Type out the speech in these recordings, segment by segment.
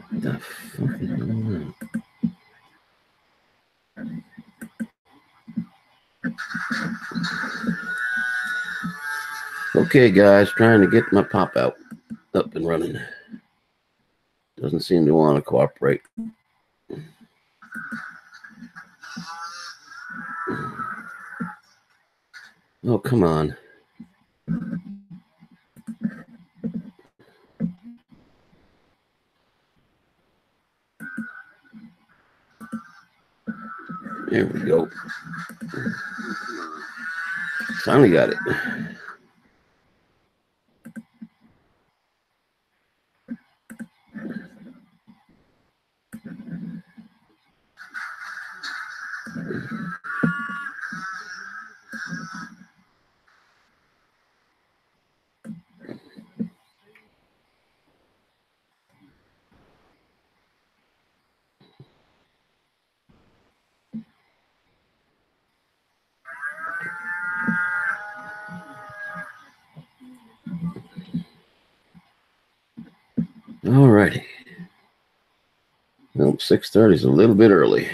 What the fuck is going on? Okay, guys, trying to get my pop out up and running. Doesn't seem to want to cooperate. Oh, come on. There we go. Finally got it. All righty. Well, 6:30 is a little bit early.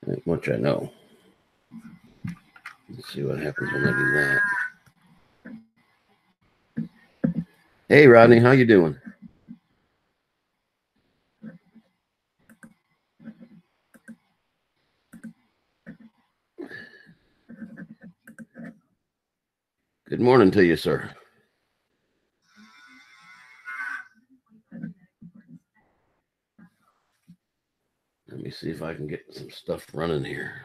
That much I know. Let's see what happens when I do that. Hey, Rodney, how you doing? Good morning to you, sir. Let me see if I can get some stuff running here.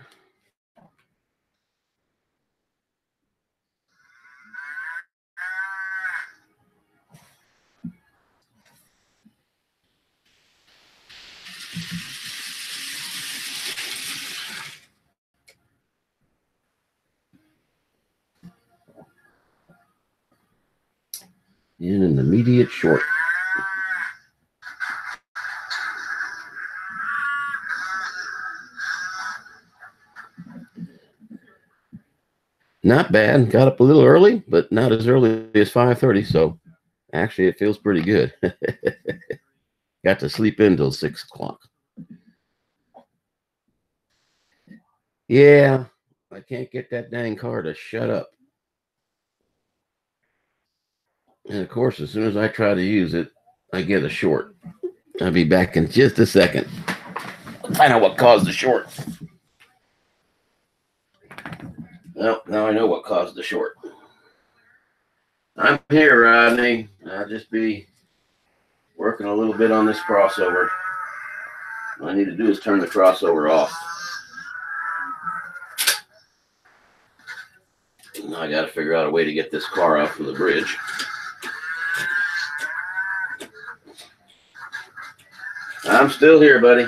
In an immediate short. Not bad. Got up a little early, but not as early as 5:30. So actually, it feels pretty good. Got to sleep in till 6 o'clock. Yeah, I can't get that dang car to shut up. And of course, as soon as I try to use it, I get a short. I'll be back in just a second. Find out what caused the short. Well, now I know what caused the short. I'm here, Rodney. I'll just be working a little bit on this crossover. What I need to do is turn the crossover off. Now I got to figure out a way to get this car out from the bridge. I'm still here, buddy.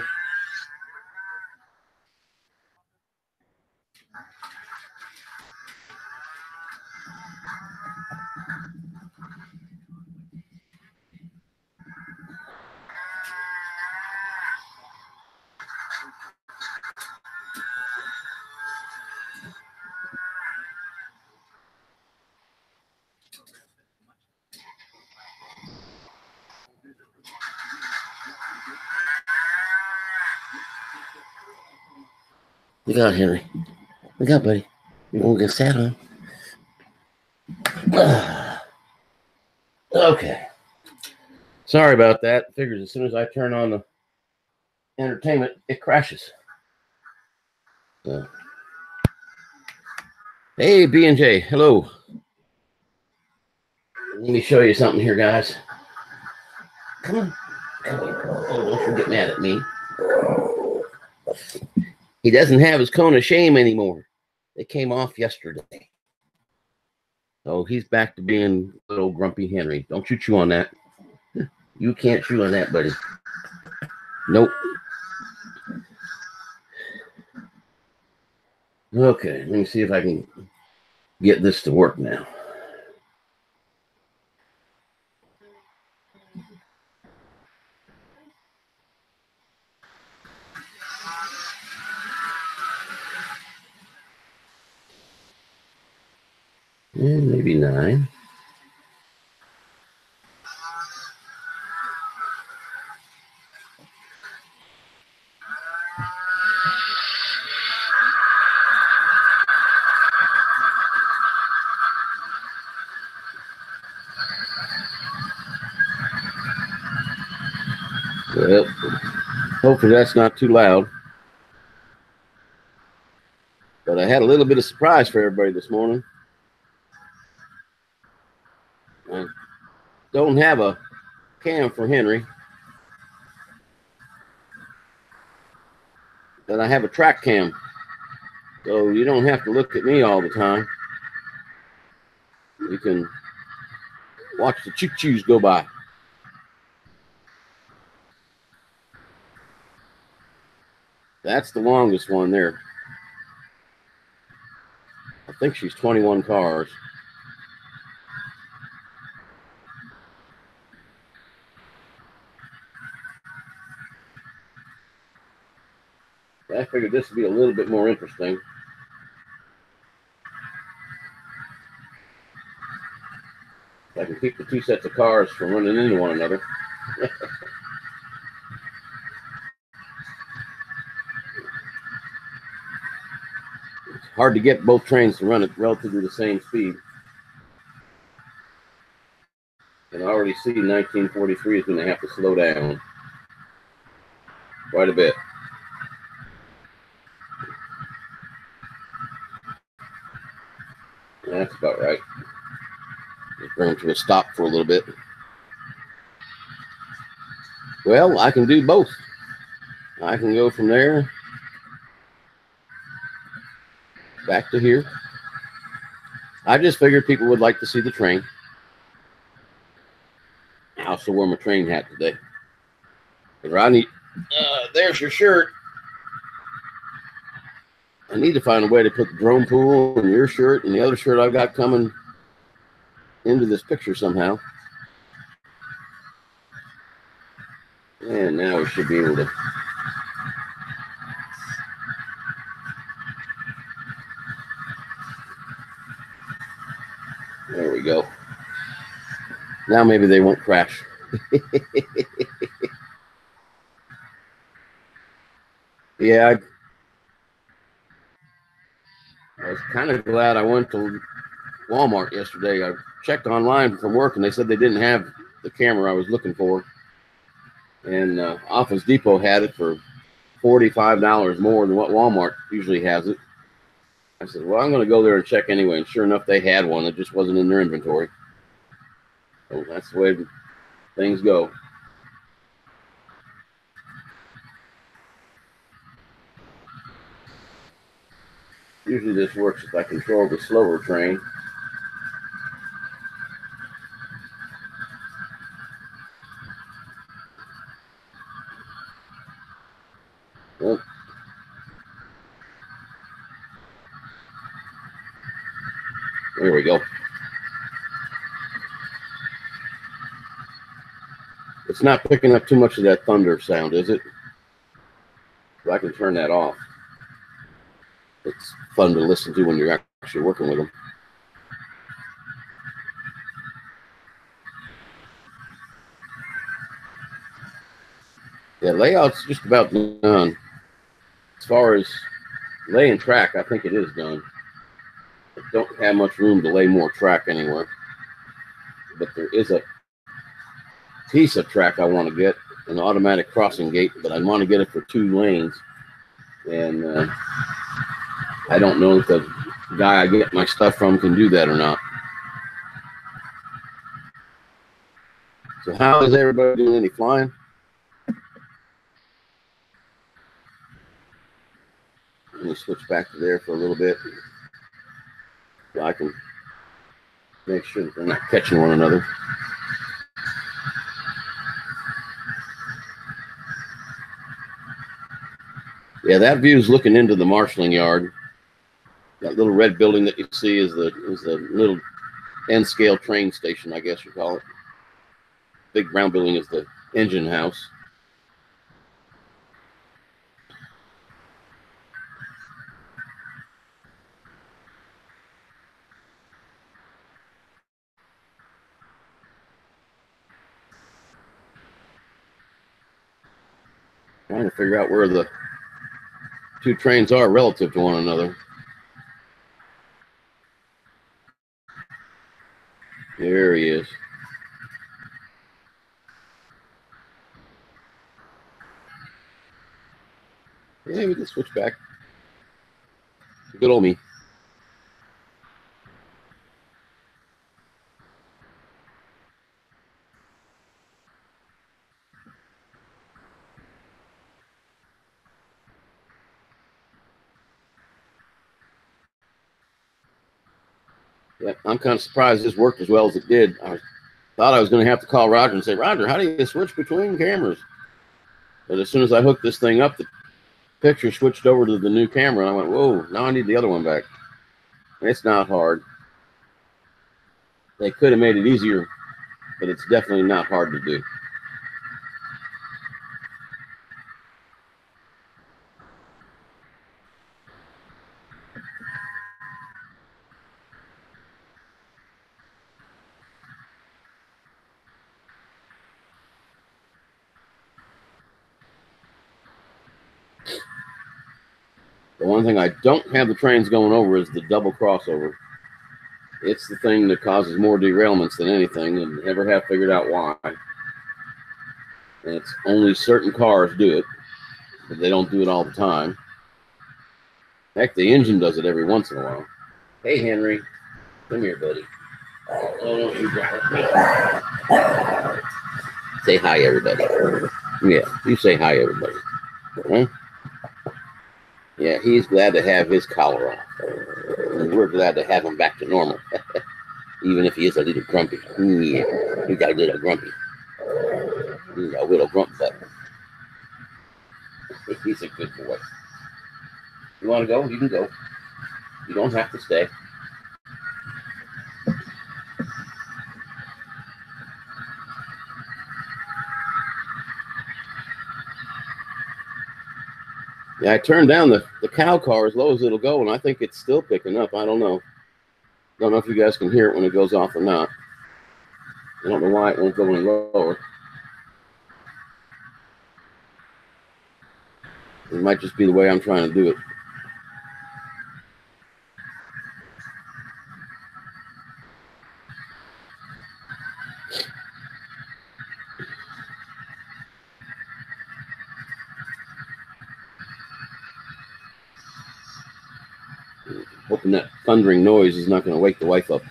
Look out, Henry. Look out, buddy. You won't get sat on. Okay. Sorry about that. Figures as soon as I turn on the entertainment, it crashes. So. Hey, B&J. Hello. Let me show you something here, guys. Come on. Come here. Oh, don't you get mad at me. He doesn't have his cone of shame anymore. It came off yesterday. So he's back to being little grumpy Henry. Don't you chew on that. You can't chew on that, buddy. Nope. Okay, let me see if I can get this to work now. And maybe 9. Well, hopefully that's not too loud. But I had a little bit of surprise for everybody this morning. I don't have a cam for Henry, but I have a track cam. So you don't have to look at me all the time. You can watch the choo-choos go by. That's the longest one there. I think she's 21 cars. I figured this would be a little bit more interesting. I can keep the 2 sets of cars from running into one another. It's hard to get both trains to run at relatively the same speed. And I already see 1943 is going to have to slow down quite a bit. That's about right. Just bring it to a stop for a little bit. Well, I can do both. I can go from there back to here. I just figured people would like to see the train. I also wore my train hat today. Hey, Rodney, there's your shirt. I need to find a way to put the drone pool and your shirt and the other shirt I've got coming into this picture somehow. And now we should be able to. There we go. Now maybe they won't crash. Yeah, I was kind of glad I went to Walmart yesterday. I checked online from work and they said they didn't have the camera I was looking for. And Office Depot had it for $45 more than what Walmart usually has it. I said, well, I'm going to go there and check anyway. And sure enough, they had one. It just wasn't in their inventory. So that's the way things go. Usually this works if I control the slower train. Well, there we go. It's not picking up too much of that thunder sound, is it? So I can turn that off. It's fun to listen to when you're actually working with them. Yeah, layout's just about done. As far as laying track, I think it is done. I don't have much room to lay more track anywhere. But there is a piece of track I want to get, an automatic crossing gate, but I want to get it for 2 lanes. And I don't know if the guy I get my stuff from can do that or not. So how is everybody doing? Any flying? Let me switch back to there for a little bit so I can make sure that they're not catching one another. Yeah, that view is looking into the marshalling yard. That little red building that you see is the little N scale train station, I guess you call it. Big brown building is the engine house. Trying to figure out where the two trains are relative to one another. There he is. Yeah, we can switch back. Good old me. Yeah, I'm kind of surprised this worked as well as it did. I thought I was going to have to call Roger and say, Roger, how do you switch between cameras? But as soon as I hooked this thing up, the picture switched over to the new camera. And I went, whoa, now I need the other one back. And it's not hard. They could have made it easier, but it's definitely not hard to do. The one thing I don't have the trains going over is the double crossover. It's the thing that causes more derailments than anything, and never have figured out why. And it's only certain cars do it, but they don't do it all the time. Heck, the engine does it every once in a while. Hey, Henry. Come here, buddy. Oh, no, you got it. Say hi, everybody. Yeah, you say hi, everybody. Huh? Yeah, he's glad to have his collar off. And we're glad to have him back to normal. Even if he is a little grumpy. Yeah, he got a little grumpy. He's a little grump butt. He's a good boy. You want to go? You can go. You don't have to stay. Yeah, I turned down the cow car as low as it'll go, and I think it's still picking up. I don't know. Don't know if you guys can hear it when it goes off or not. I don't know why it won't go any lower. It might just be the way I'm trying to do it. Hoping that thundering noise is not going to wake the wife up.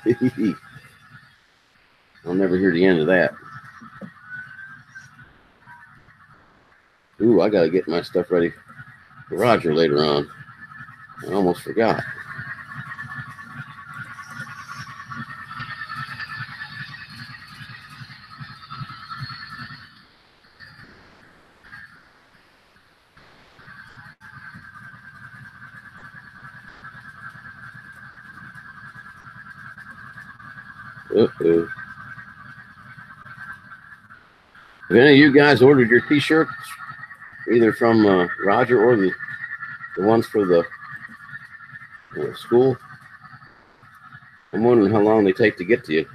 I'll never hear the end of that. Ooh, I got to get my stuff ready for Roger later on. I almost forgot. Uh-oh. Have any of you guys ordered your t-shirts, either from Roger or the ones for the school? I'm wondering how long they take to get to you.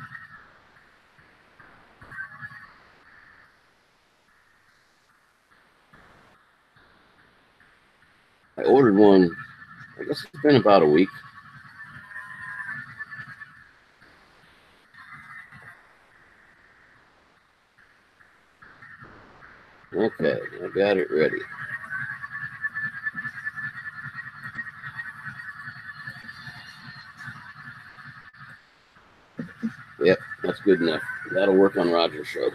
I ordered one, I guess it's been about a week. Okay, I got it ready. Yep, that's good enough. That'll work on Roger's show.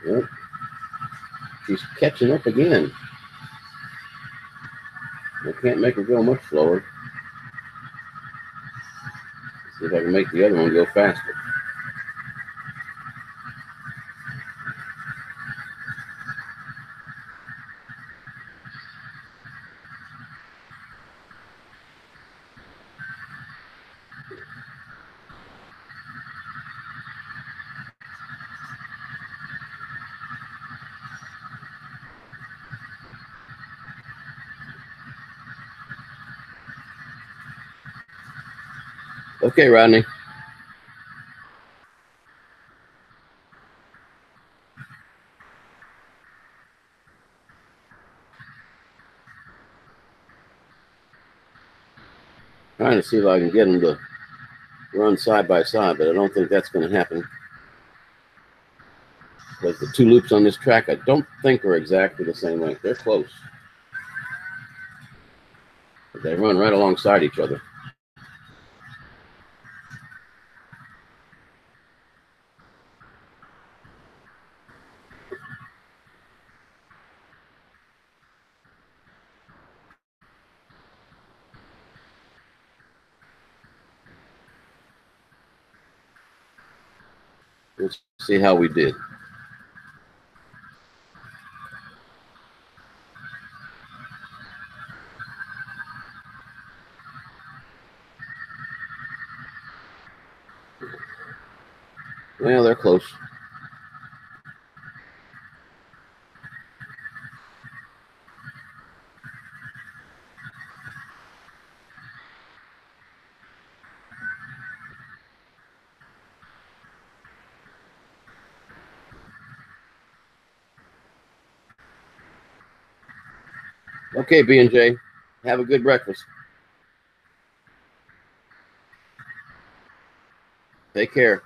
Yep. She's catching up again. I can't make her go much slower. See if I can make the other one go faster. Okay, Rodney. Trying to see if I can get them to run side by side, but I don't think that's going to happen. Because the two loops on this track, I don't think are exactly the same length. They're close. But they run right alongside each other. Let's see how we did. Well, they're close. Okay, B&J. Have a good breakfast. Take care.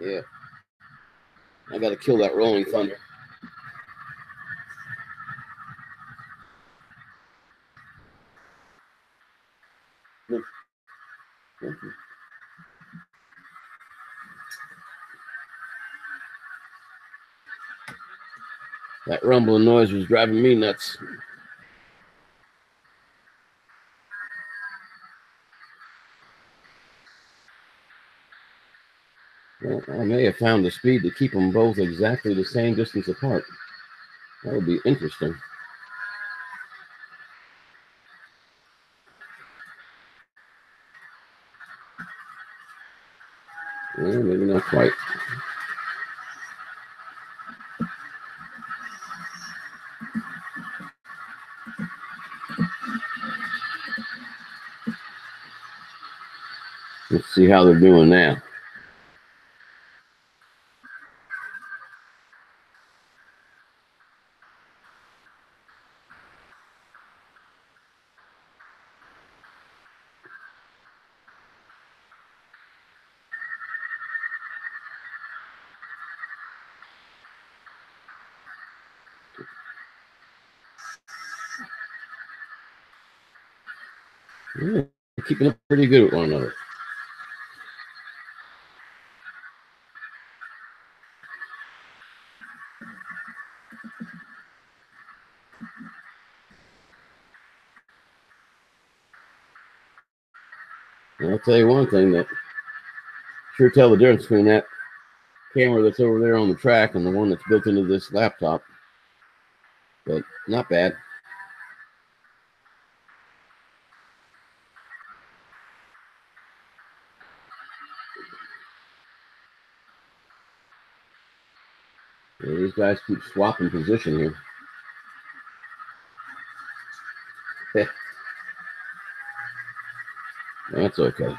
Yeah. I got to kill that rolling thunder. That rumbling noise was driving me nuts. Well, I may have found the speed to keep them both exactly the same distance apart. That would be interesting. Well, maybe not quite. Let's see how they're doing now. Yeah, keeping up pretty good with one another. And I'll tell you one thing that sure tell the difference between that camera that's over there on the track and the one that's built into this laptop. But not bad. Yeah, these guys keep swapping position here. That's okay.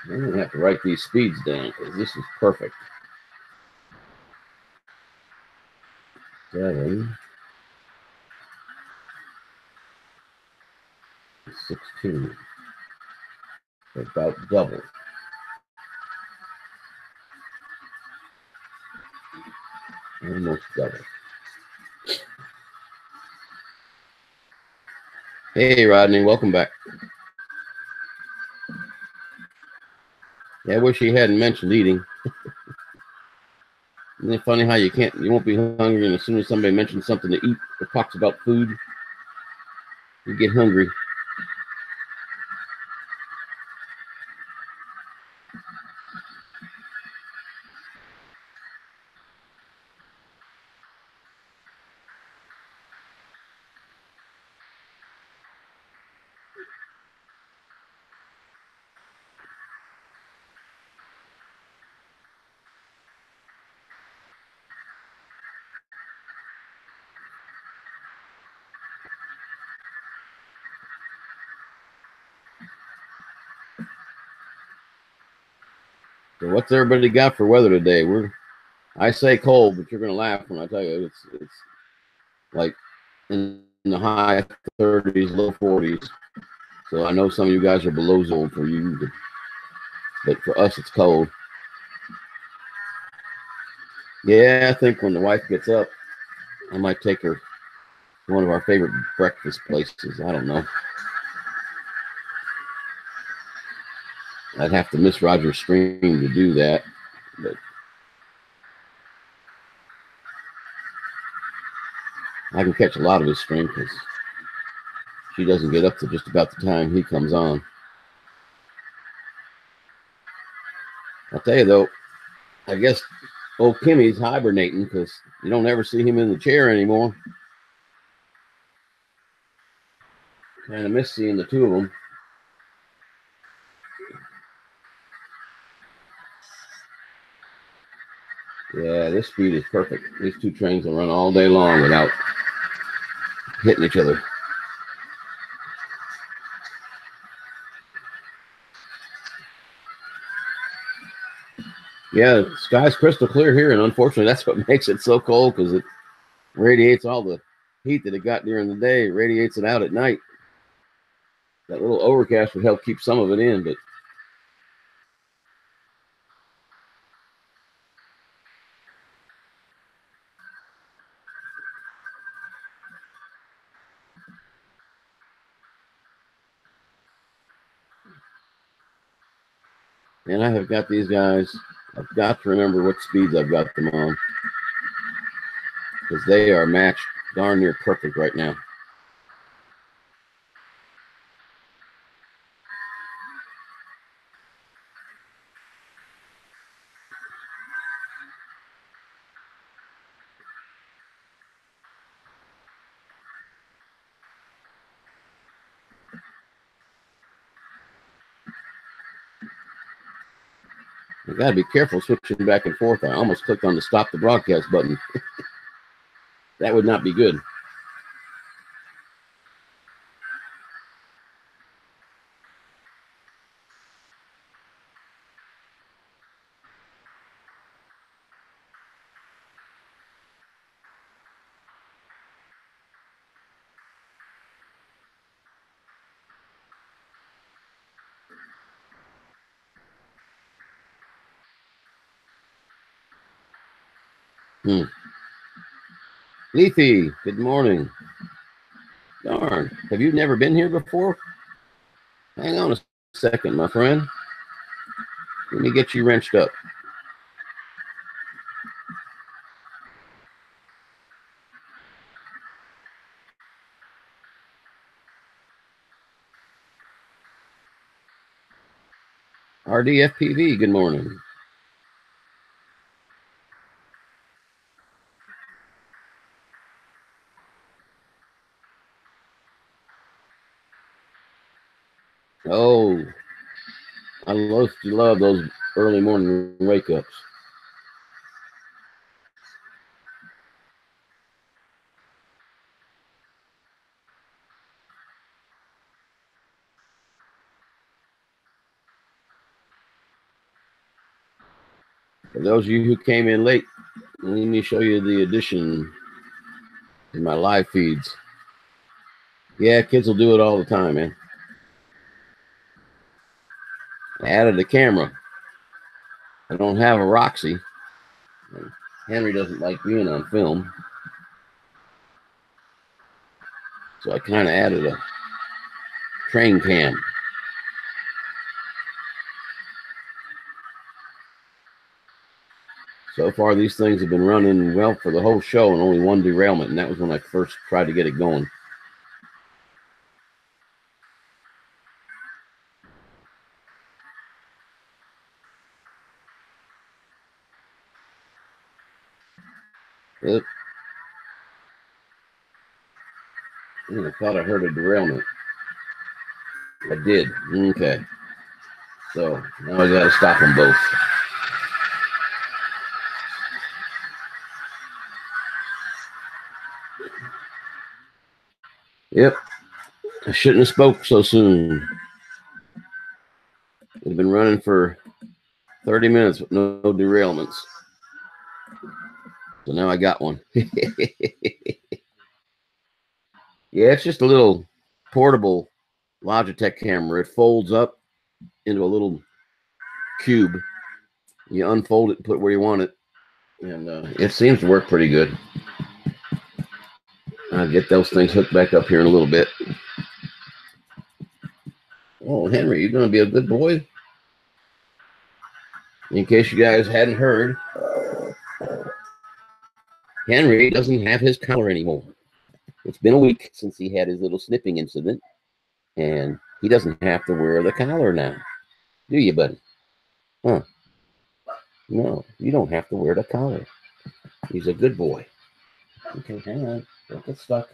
I'm going to have to write these speeds down because this is perfect. 7, 16. About double. Almost double. Hey, Rodney, welcome back. Yeah, I wish he hadn't mentioned eating. Isn't it funny how you won't be hungry, and as soon as somebody mentions something to eat or talks about food, you get hungry. So what's everybody got for weather today? I say cold, but you're gonna laugh when I tell you it's like in the high 30s, low 40s. So I know some of you guys are below zero for you, but for us it's cold. Yeah, I think when the wife gets up, I might take her to one of our favorite breakfast places. I don't know. I'd have to miss Roger's stream to do that, but I can catch a lot of his stream because she doesn't get up to just about the time he comes on. I'll tell you though, I guess old Kimmy's hibernating because you don't ever see him in the chair anymore. Kind of miss seeing the two of them. Yeah, this speed is perfect. These two trains will run all day long without hitting each other. Yeah, the sky's crystal clear here, and unfortunately, that's what makes it so cold because it radiates all the heat that it got during the day, radiates it out at night. That little overcast would help keep some of it in, but and I have got these guys. I've got to remember what speeds I've got them on because they are matched darn near perfect right now. You got to be careful switching back and forth. I almost clicked on the stop the broadcast button. That would not be good. Leafy, good morning. Darn, have you never been here before? Hang on a second, my friend. Let me get you wrenched up. RDFPV, good morning. Oh, I love those early morning wake ups. For those of you who came in late, let me show you the addition in my live feeds. Yeah, kids will do it all the time, man. I added a camera. I don't have a Roxy. Henry doesn't like being on film. So I kind of added a train cam. So far, these things have been running well for the whole show and only one derailment, and that was when I first tried to get it going. Yep. I thought I heard a derailment. I did. Okay. So now I got to stop them both. Yep. I shouldn't have spoke so soon. We've been running for 30 minutes with no derailments. So now I got one. Yeah, it's just a little portable Logitech camera. It folds up into a little cube. You unfold it and put it where you want it. And it seems to work pretty good. I'll get those things hooked back up here in a little bit. Oh, Henry, you're going to be a good boy? In case you guys hadn't heard, Henry doesn't have his collar anymore. It's been a week since he had his little snipping incident, and he doesn't have to wear the collar now. Do you, buddy? Huh? No, you don't have to wear the collar. He's a good boy. Okay, hang on. Don't get stuck.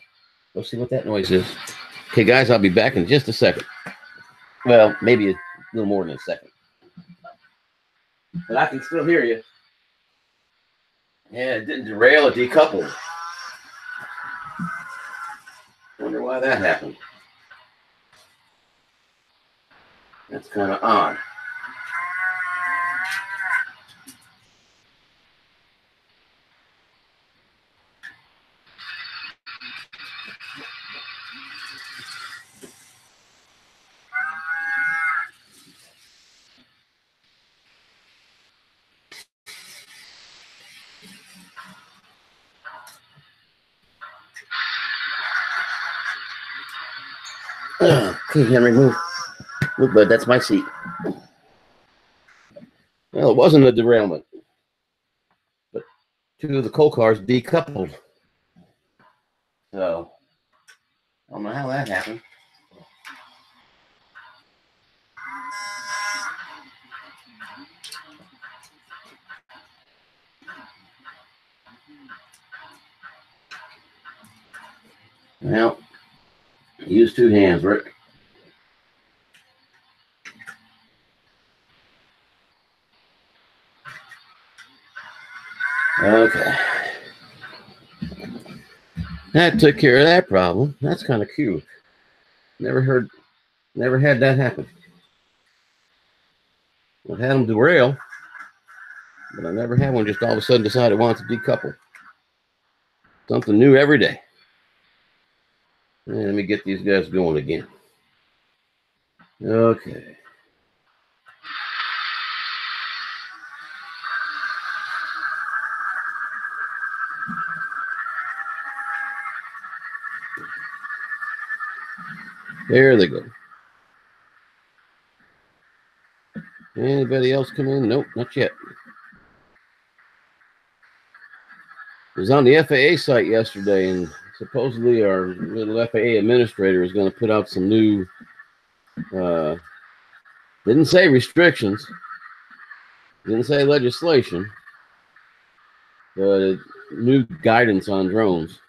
Go see what that noise is. Okay, guys, I'll be back in just a second. Well, maybe a little more than a second. But I can still hear you. Yeah, it didn't derail, it decoupled. Wonder why that happened. That's kind of odd. Okay, Henry, move. Move, bud. That's my seat. Well, it wasn't a derailment, but two of the coal cars decoupled. So, I don't know how that happened. Well, use two hands, Rick. Okay. That took care of that problem. That's kind of cute. Never had that happen. I've had them derail, but I never had one just all of a sudden decide it wants to decouple. Something new every day. And let me get these guys going again. Okay. There they go. Anybody else come in? Nope, not yet. I was on the FAA site yesterday, and supposedly our little FAA administrator is going to put out some new, didn't say restrictions, didn't say legislation, but new guidance on drones.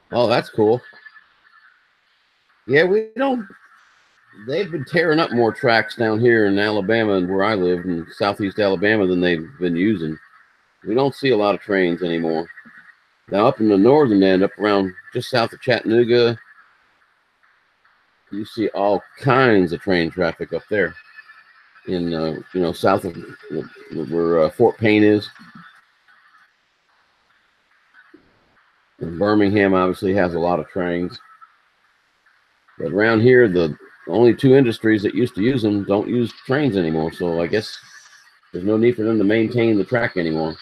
Oh, that's cool. Yeah, we don't. They've been tearing up more tracks down here in Alabama and where I live in southeast Alabama than they've been using. We don't see a lot of trains anymore. Now, up in the northern end, up around just south of Chattanooga, you see all kinds of train traffic up there in south of where Fort Payne is. And Birmingham obviously has a lot of trains. But around here, the only two industries that used to use them don't use trains anymore. So I guess there's no need for them to maintain the track anymore.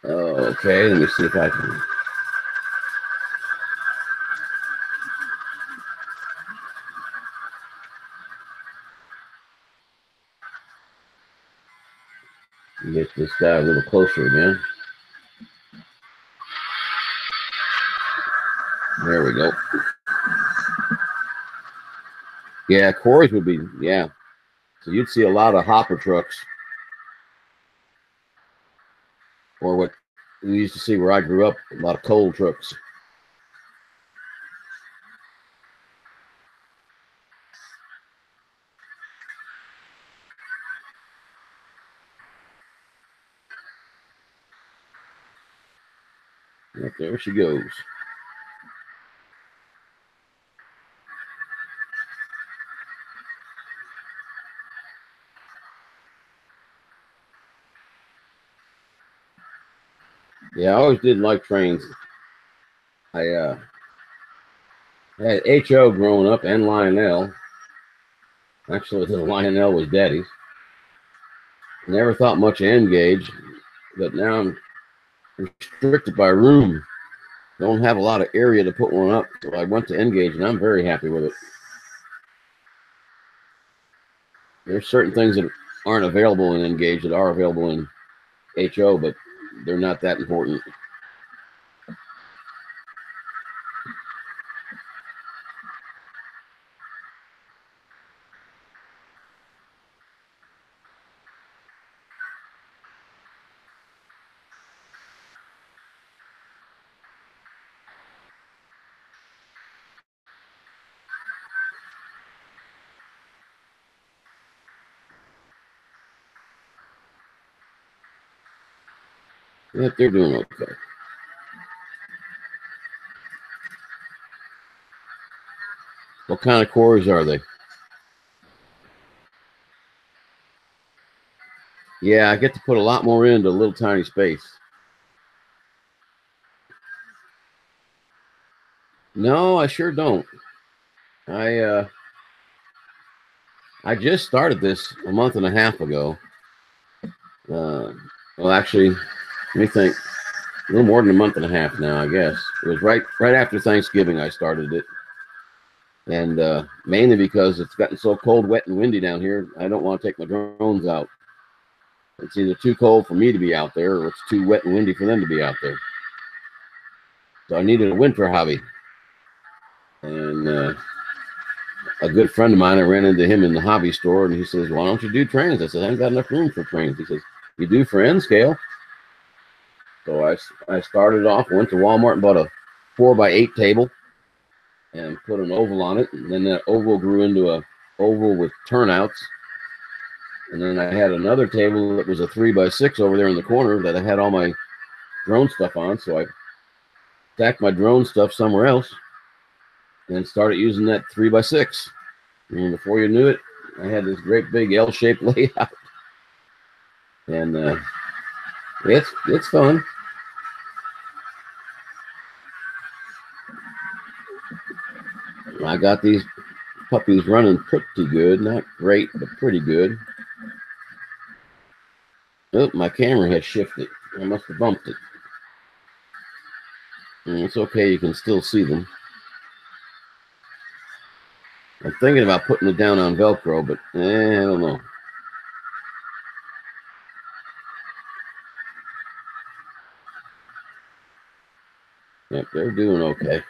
Okay, let me see if I can. Get this guy a little closer again. There we go. Yeah, quarries would be, yeah. So you'd see a lot of hopper trucks. Or what we used to see where I grew up, a lot of coal trucks. Yep, there she goes. Yeah, I always did like trains. I had HO growing up and Lionel. Actually, the Lionel was daddy's. Never thought much of N-Gauge, but now I'm restricted by room. Don't have a lot of area to put one up, so I went to N-Gauge, and I'm very happy with it. There's certain things that aren't available in N-Gauge that are available in HO, but they're not that important. Yep, they're doing okay. What kind of cores are they? Yeah, I get to put a lot more into a little tiny space. No, I sure don't. I just started this a month and a half ago. Well, actually, let me think. A little more than a month and a half now, I guess. It was right after Thanksgiving I started it, and mainly because it's gotten so cold, wet, and windy down here. I don't want to take my drones out. It's either too cold for me to be out there, or it's too wet and windy for them to be out there. So I needed a winter hobby, and a good friend of mine, I ran into him in the hobby store, and he says, "Why don't you do trains?" I said, "I haven't got enough room for trains." He says, "You do for N scale." So I started off, went to Walmart and bought a 4x8 table and put an oval on it. And then that oval grew into a oval with turnouts. And then I had another table that was a 3x6 over there in the corner that I had all my drone stuff on. So I stacked my drone stuff somewhere else and started using that 3x6. And before you knew it, I had this great big L-shaped layout. And it's fun. I got these puppies running pretty good. Not great, but pretty good. Oh, my camera has shifted. I must have bumped it. It's okay. You can still see them. I'm thinking about putting it down on Velcro, but I don't know. Yep, they're doing okay.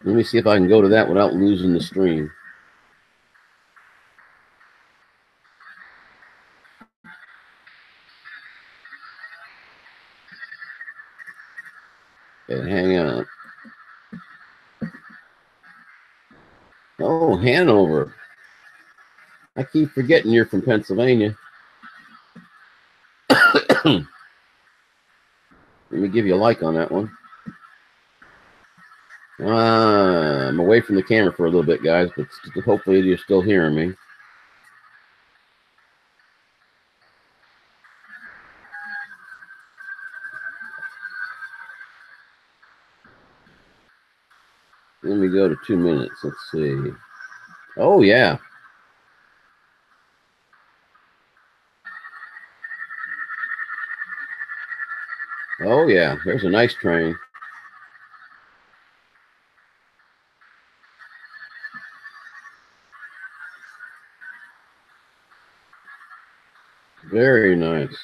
Let me see if I can go to that without losing the stream. Okay, hang on. Oh, Hanover. I keep forgetting you're from Pennsylvania. Let me give you a like on that one. I'm away from the camera for a little bit, guys, but hopefully you're still hearing me. Let me go to 2 minutes. Let's see. Oh, yeah. Oh, yeah. There's a nice train. Very nice.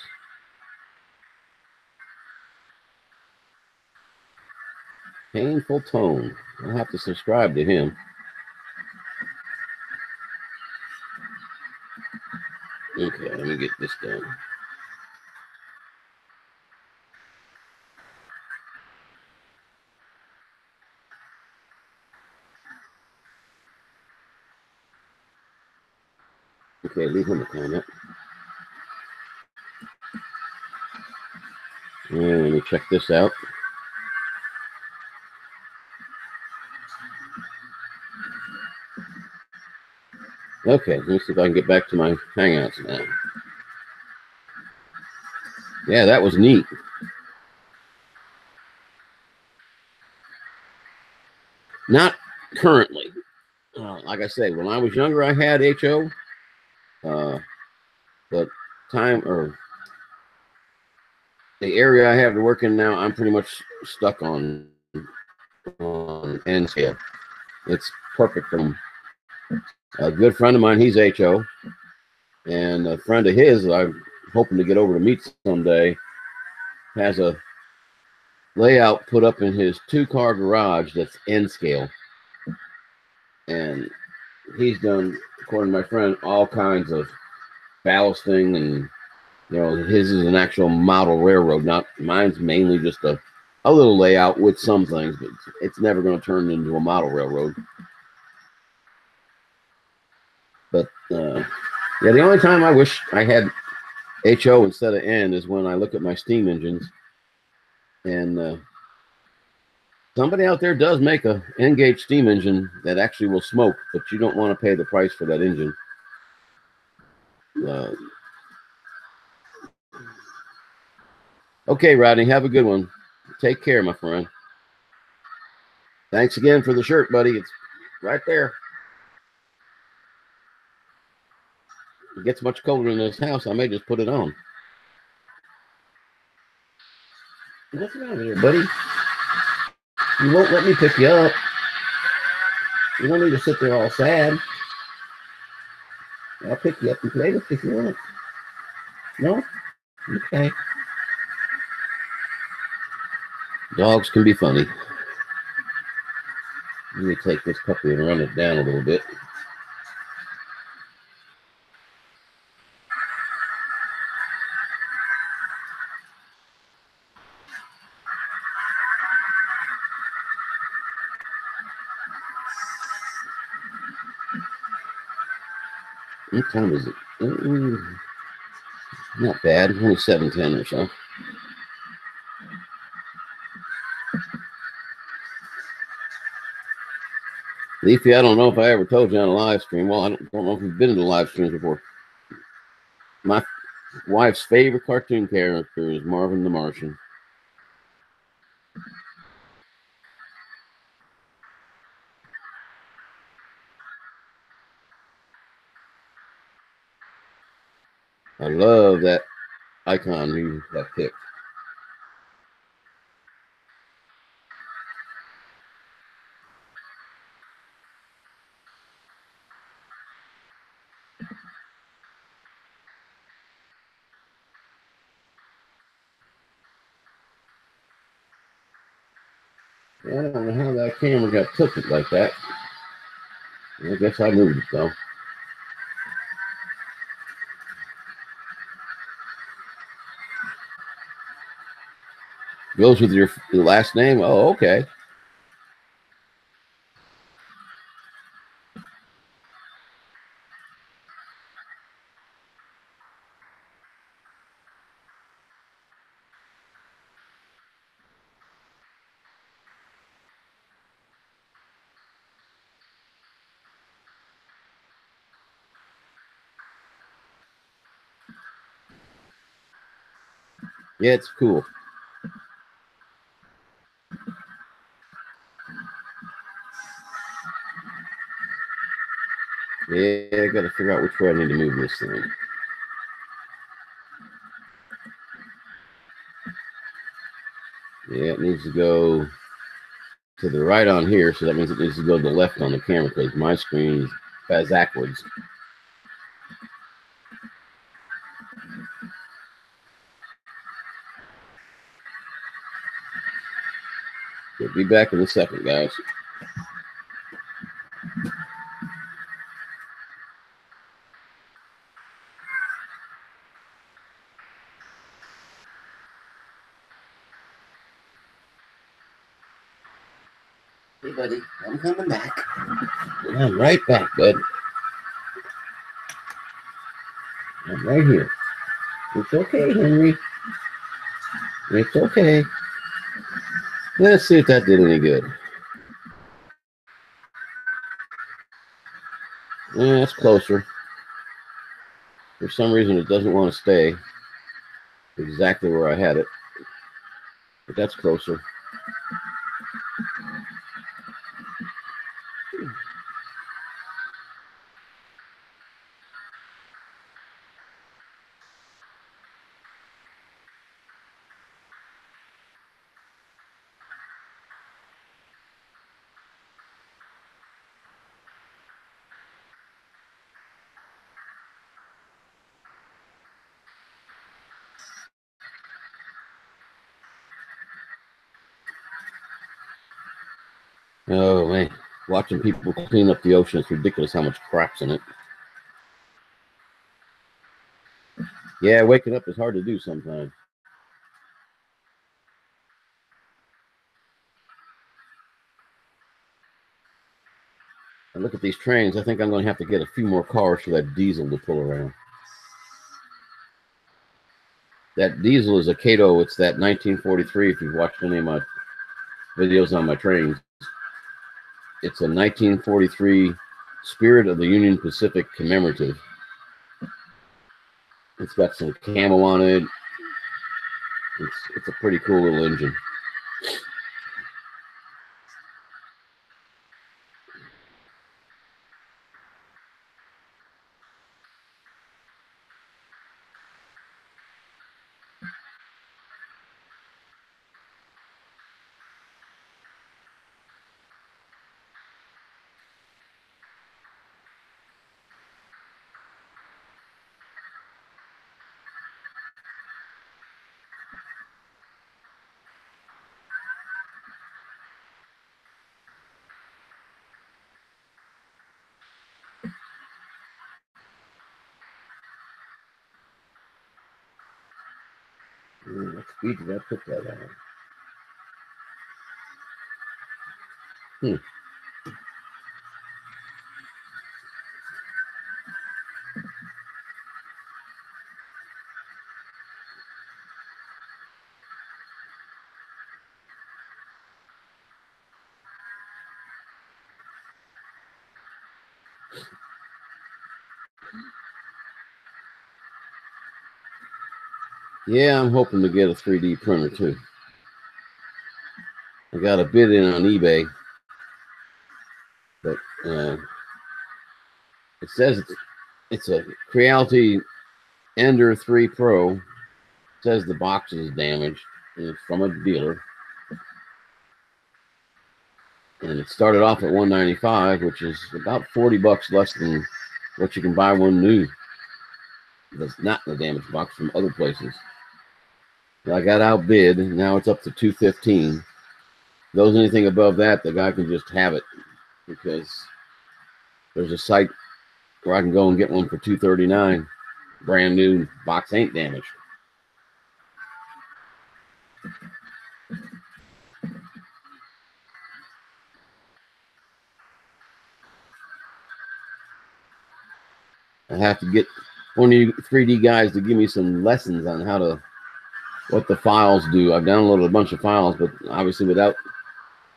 Painful Tone. I'll have to subscribe to him. Okay, let me get this done. Okay, leave him a comment. And let me check this out. Okay, let me see if I can get back to my Hangouts now. Yeah, that was neat. Not currently. Like I say, when I was younger, I had HO. But the area I have to work in now, I'm pretty much stuck on N scale. It's perfect for them. A good friend of mine, he's HO, and a friend of his, I'm hoping to get over to meet someday, has a layout put up in his 2-car garage that's N scale, and he's done, according to my friend, all kinds of ballasting, and his is an actual model railroad. Not mine's mainly just a little layout with some things, but it's never going to turn into a model railroad. But yeah, the only time I wish I had HO instead of N is when I look at my steam engines, and somebody out there does make a N-gauge steam engine that actually will smoke, but you don't want to pay the price for that engine. Okay, Rodney, have a good one. Take care, my friend. Thanks again for the shirt, buddy. It's right there. It gets much colder in this house. I may just put it on. What's wrong with you, buddy? You won't let me pick you up. You don't need to sit there all sad. I'll pick you up and play with you if you want. No? Okay. Dogs can be funny. Let me take this puppy and run it down a little bit. What time is it? Not bad. Only 7:10 or so. Leafy, I don't know if I ever told you on a live stream. Well, I don't know if you've been to live streams before. My wife's favorite cartoon character is Marvin the Martian. I love that icon you have picked. I don't know how that camera got tilted like that. I guess I moved it though. Goes with your last name? Oh, okay. Yeah, it's cool. Yeah, I got to figure out which way I need to move this thing. Yeah, it needs to go to the right on here, so that means it needs to go to the left on the camera because my screen is backwards. So be back in a second, guys. Hey, buddy, I'm coming back. I'm right back, bud. I'm right here. It's okay, Henry. It's okay. Let's see if that did any good. Yeah, that's closer. For some reason, it doesn't want to stay exactly where I had it. But that's closer. Oh, man. Watching people clean up the ocean, it's ridiculous how much crap's in it. Yeah, waking up is hard to do sometimes. I look at these trains, I think I'm going to have to get a few more cars for that diesel to pull around. That diesel is a Cato. It's that 1943, if you've watched any of my videos on my trains. It's a 1943 Spirit of the Union Pacific commemorative. It's got some camo on it. It's a pretty cool little engine. What speed did I put that on? Yeah, I'm hoping to get a 3D printer too. I got a bid in on eBay, but it says it's a Creality Ender 3 Pro. It says the box is damaged, and it's from a dealer. And it started off at $195, which is about $40 less than what you can buy one new that's not in the damaged box from other places. I got outbid. Now it's up to $215. Those anything above that, the guy can just have it because there's a site where I can go and get one for $239. Brand new, box ain't damaged. I have to get one of you 3D guys to give me some lessons on what the files do. I've downloaded a bunch of files, but obviously without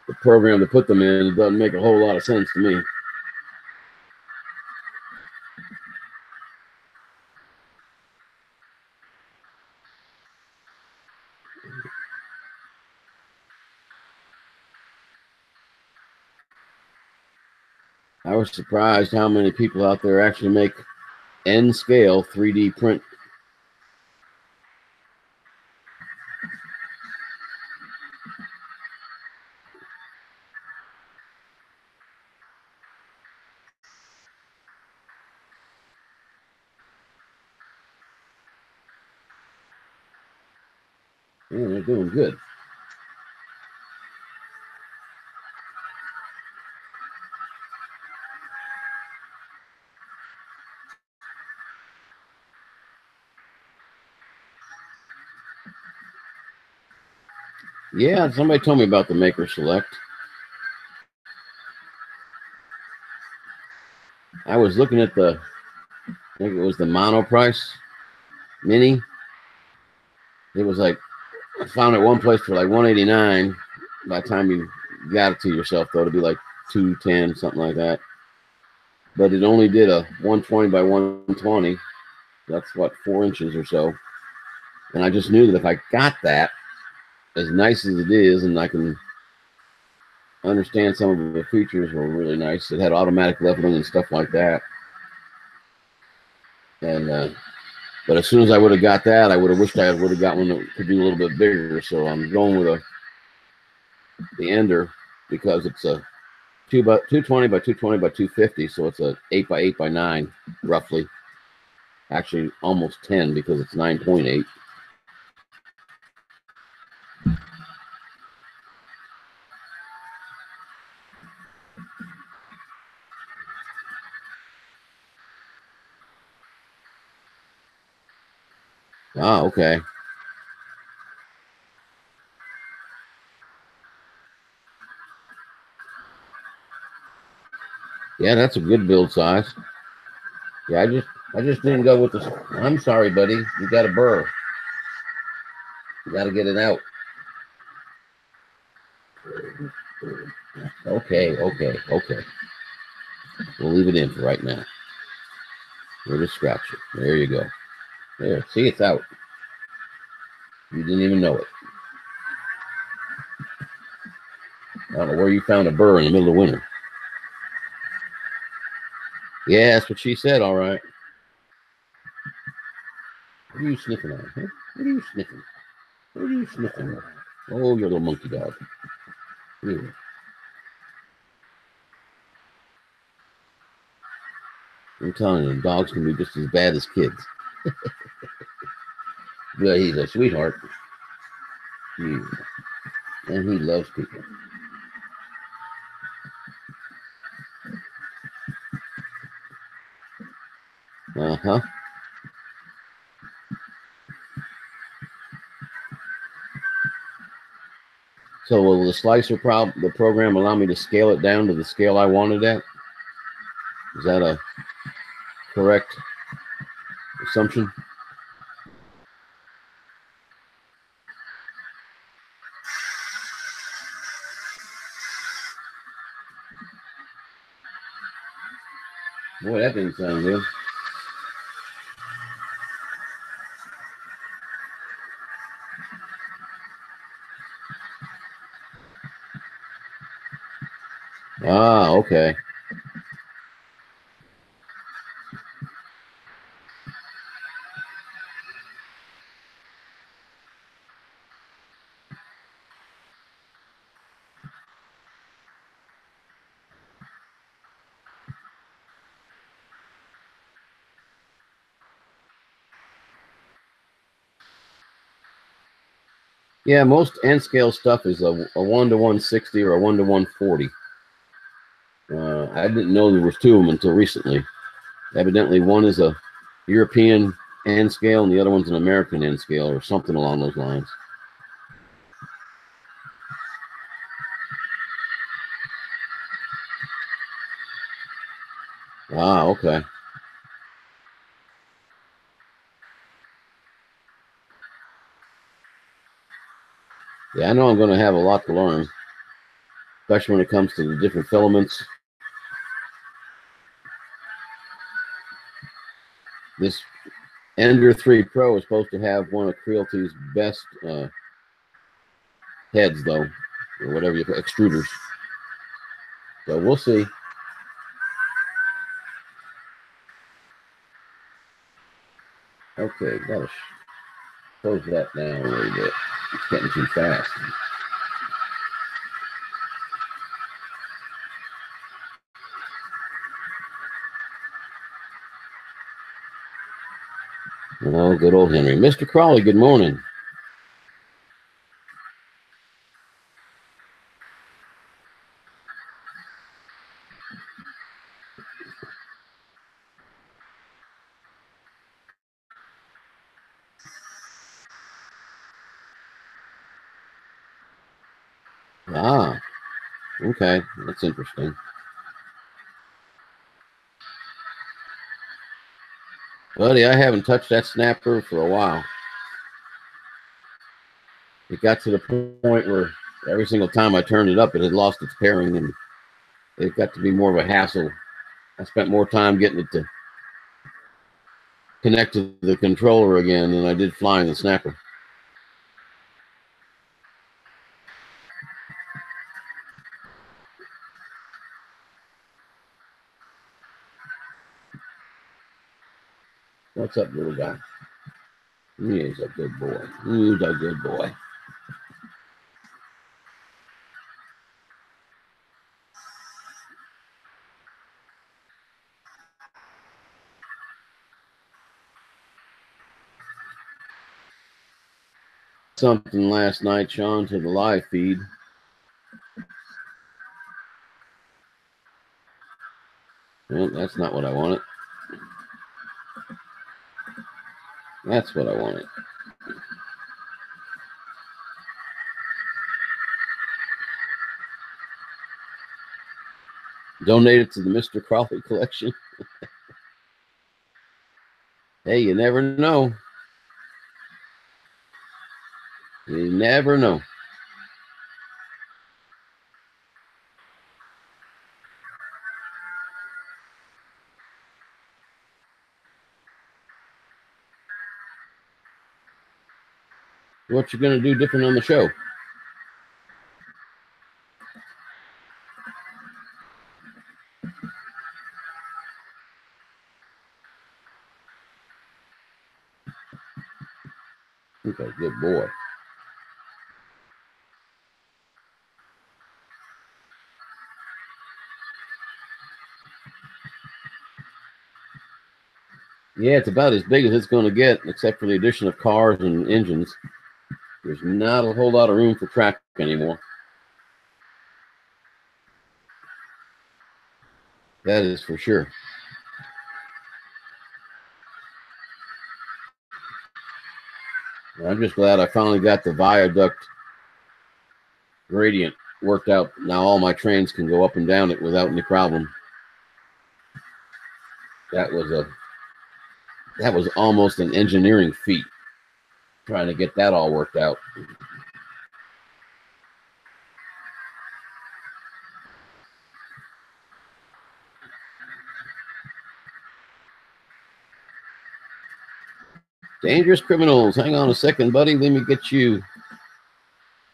the program to put them in, it doesn't make a whole lot of sense to me. I was surprised how many people out there actually make N scale 3D print. Yeah, they're doing good. Yeah, somebody told me about the Maker Select. I was looking at the, I think it was the mono price mini. It was like, I found it one place for like 189. By the time you got it to yourself, though, it'd be like 210, something like that. But it only did a 120 by 120. That's what, 4 inches or so. And I just knew that if I got that, as nice as it is, and I can understand some of the features were really nice. It had automatic leveling and stuff like that. And but as soon as I would have got that, I would have wished I would have got one that could be a little bit bigger. So I'm going with the Ender because it's a 220 by 220 by 250, so it's a 8 by 8 by 9 roughly. Actually, almost 10 because it's 9.8. Ah, okay. Yeah, that's a good build size. Yeah, I just didn't go with the. I'm sorry, buddy. You got a burr. You got to get it out. Okay, okay, okay. We'll leave it in for right now. We'll just scratch it. There you go. There. See, it's out. You didn't even know it. I don't know where you found a burr in the middle of winter. Yeah, that's what she said. All right. What are you sniffing on? Huh? What are you sniffing? What are you sniffing on? Oh, your little monkey dog. Here. I'm telling you, dogs can be just as bad as kids. But he's a sweetheart. Yeah. And he loves people. Uh-huh. So will the slicer the program allow me to scale it down to the scale I wanted at? Is that a correct assumption? Boy, that didn't sound good. Ah, okay. Yeah, most N scale stuff is a 1 to 160 or a 1 to 140. I didn't know there was two of them until recently. Evidently, one is a European N scale and the other one's an American N scale or something along those lines. Ah, okay. Yeah, I know I'm going to have a lot to learn, especially when it comes to the different filaments. This Ender 3 Pro is supposed to have one of Crealty's best heads, though, or whatever you call extruders. So we'll see. Okay, gotta close that down a little bit. It's getting too fast. Oh, good old Henry. Mr. Crawley, good morning. Ah, okay. That's interesting. Buddy, I haven't touched that snapper for a while. It got to the point where every single time I turned it up, it had lost its pairing, and it got to be more of a hassle. I spent more time getting it to connect to the controller again than I did flying the snapper. What's up, little guy? He's a good boy. He's a good boy. Something last night, Sean, to the live feed. Well, that's not what I wanted. That's what I wanted. Donate it to the Mr. Crawley collection. Hey, you never know. You never know. What you gonna do different on the show? Okay, good boy. Yeah, it's about as big as it's going to get, except for the addition of cars and engines. There's not a whole lot of room for track anymore. That is for sure. I'm just glad I finally got the viaduct gradient worked out. Now all my trains can go up and down it without any problem. That was almost an engineering feat, trying to get that all worked out. Dangerous criminals. Hang on a second, buddy. Let me get you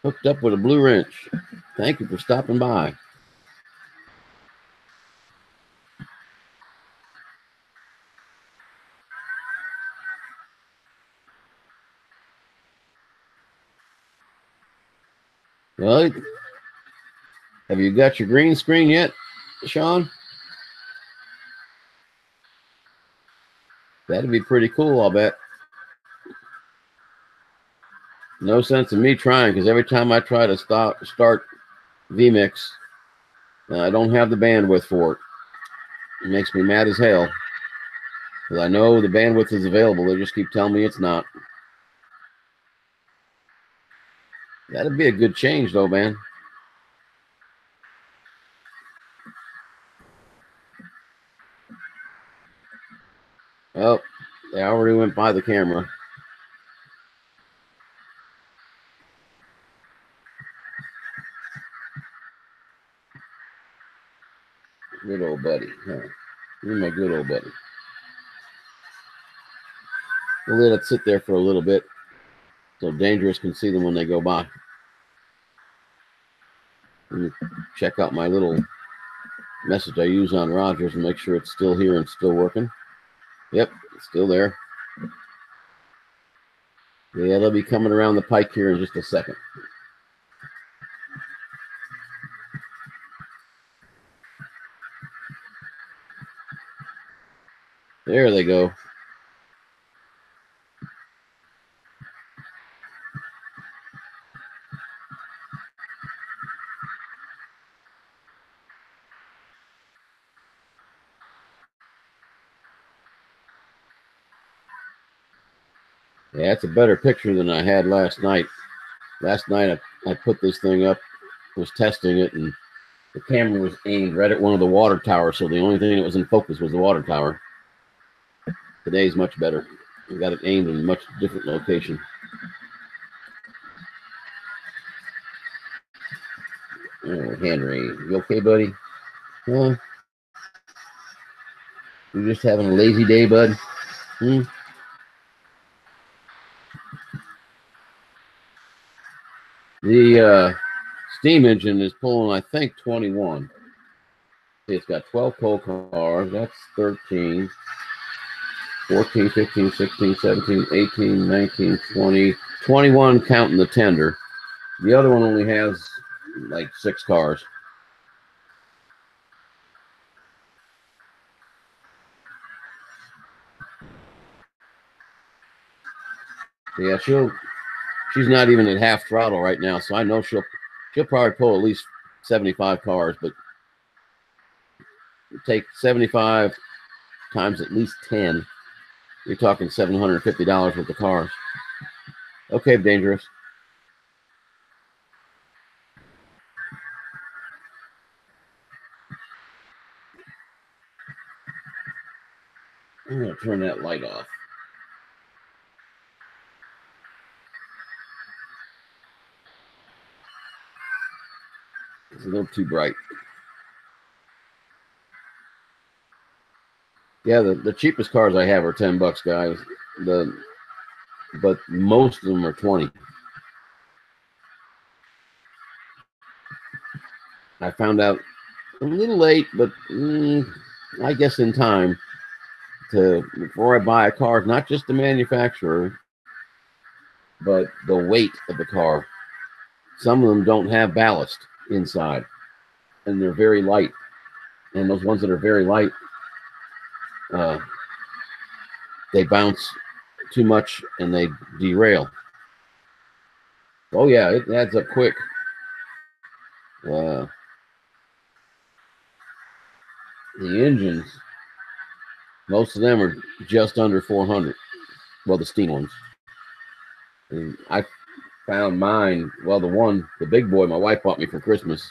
hooked up with a blue wrench. Thank you for stopping by. Well, have you got your green screen yet, Sean? That'd be pretty cool, I'll bet. No sense in me trying, because every time I try to start vMix, I don't have the bandwidth for it. It makes me mad as hell. Because I know the bandwidth is available. They just keep telling me it's not. That'd be a good change, though, man. Oh, they already went by the camera. Good old buddy. Huh? You're my good old buddy. We'll let it sit there for a little bit so Dangerous can see them when they go by. Let me check out my little message I use on Rogers and make sure it's still here and still working. Yep, it's still there. Yeah, they'll be coming around the pike here in just a second. There they go. Yeah, it's a better picture than I had last night. Last night I put this thing up, was testing it, and the camera was aimed right at one of the water towers, so the only thing that was in focus was the water tower. Today's much better. We got it aimed in a much different location. Oh, Henry, you okay, buddy? Huh? You just having a lazy day, bud? The steam engine is pulling, I think, 21. See, it's got 12 coal cars. That's 13, 14, 15, 16, 17, 18, 19, 20, 21 counting the tender. The other one only has like 6 cars. Yeah, she's not even at half throttle right now, so I know she'll probably pull at least 75 cars, but take 75 times at least 10. You're talking $750 worth of cars. Okay, dangerous. I'm going to turn that light off. It's a little too bright. Yeah, the cheapest cars I have are $10, guys. But most of them are 20. I found out a little late, but I guess in time before I buy a car, not just the manufacturer, but the weight of the car. Some of them don't have ballast inside, and they're very light. And those ones that are very light, they bounce too much and they derail. Oh yeah, it adds up quick. The engines, most of them are just under 400. Well, the steam ones. And I found mine. Well, the big boy, my wife bought me for Christmas.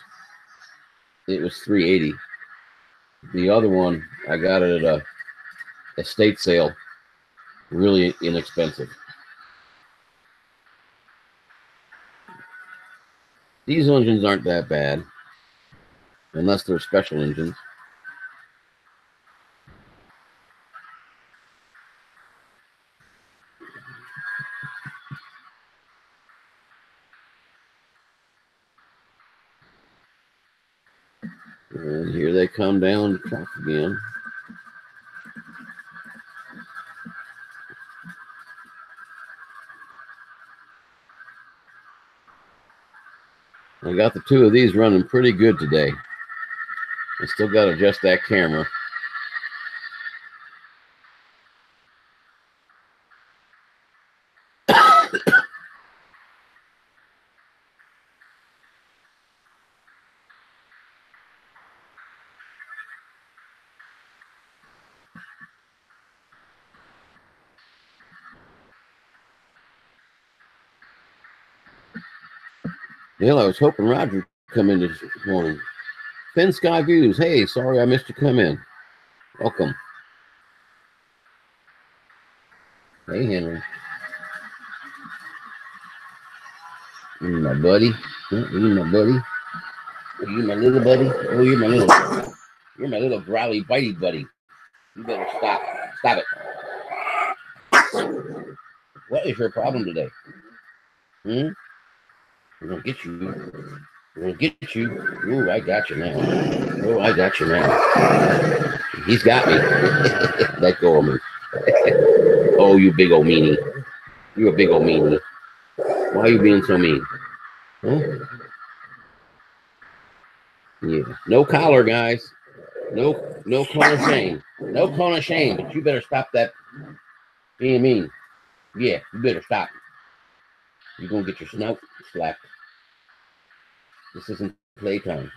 It was $380. The other one, I got it at a estate sale, really inexpensive. Diesel engines aren't that bad, unless they're special engines. And here they come down the track again. I got the 2 of these running pretty good today. I still got to adjust that camera. Well, I was hoping Roger would come in this morning. Thin Sky Views. Hey, sorry I missed you come in. Welcome. Hey, Henry. You my buddy. You my buddy. You my little buddy. Oh, you're my little growly bitey buddy. You better stop. Stop it. What is your problem today? We're gonna get you. We're gonna get you. Ooh, I got you now. Oh, I got you now. He's got me. Let go of me. Oh, you big old meanie. You a big old meanie. Why are you being so mean? Huh? Yeah. No collar, guys. No calling shame. No calling shame. But you better stop that being mean. Yeah, you better stop. You're gonna get your snout slapped. This isn't playtime.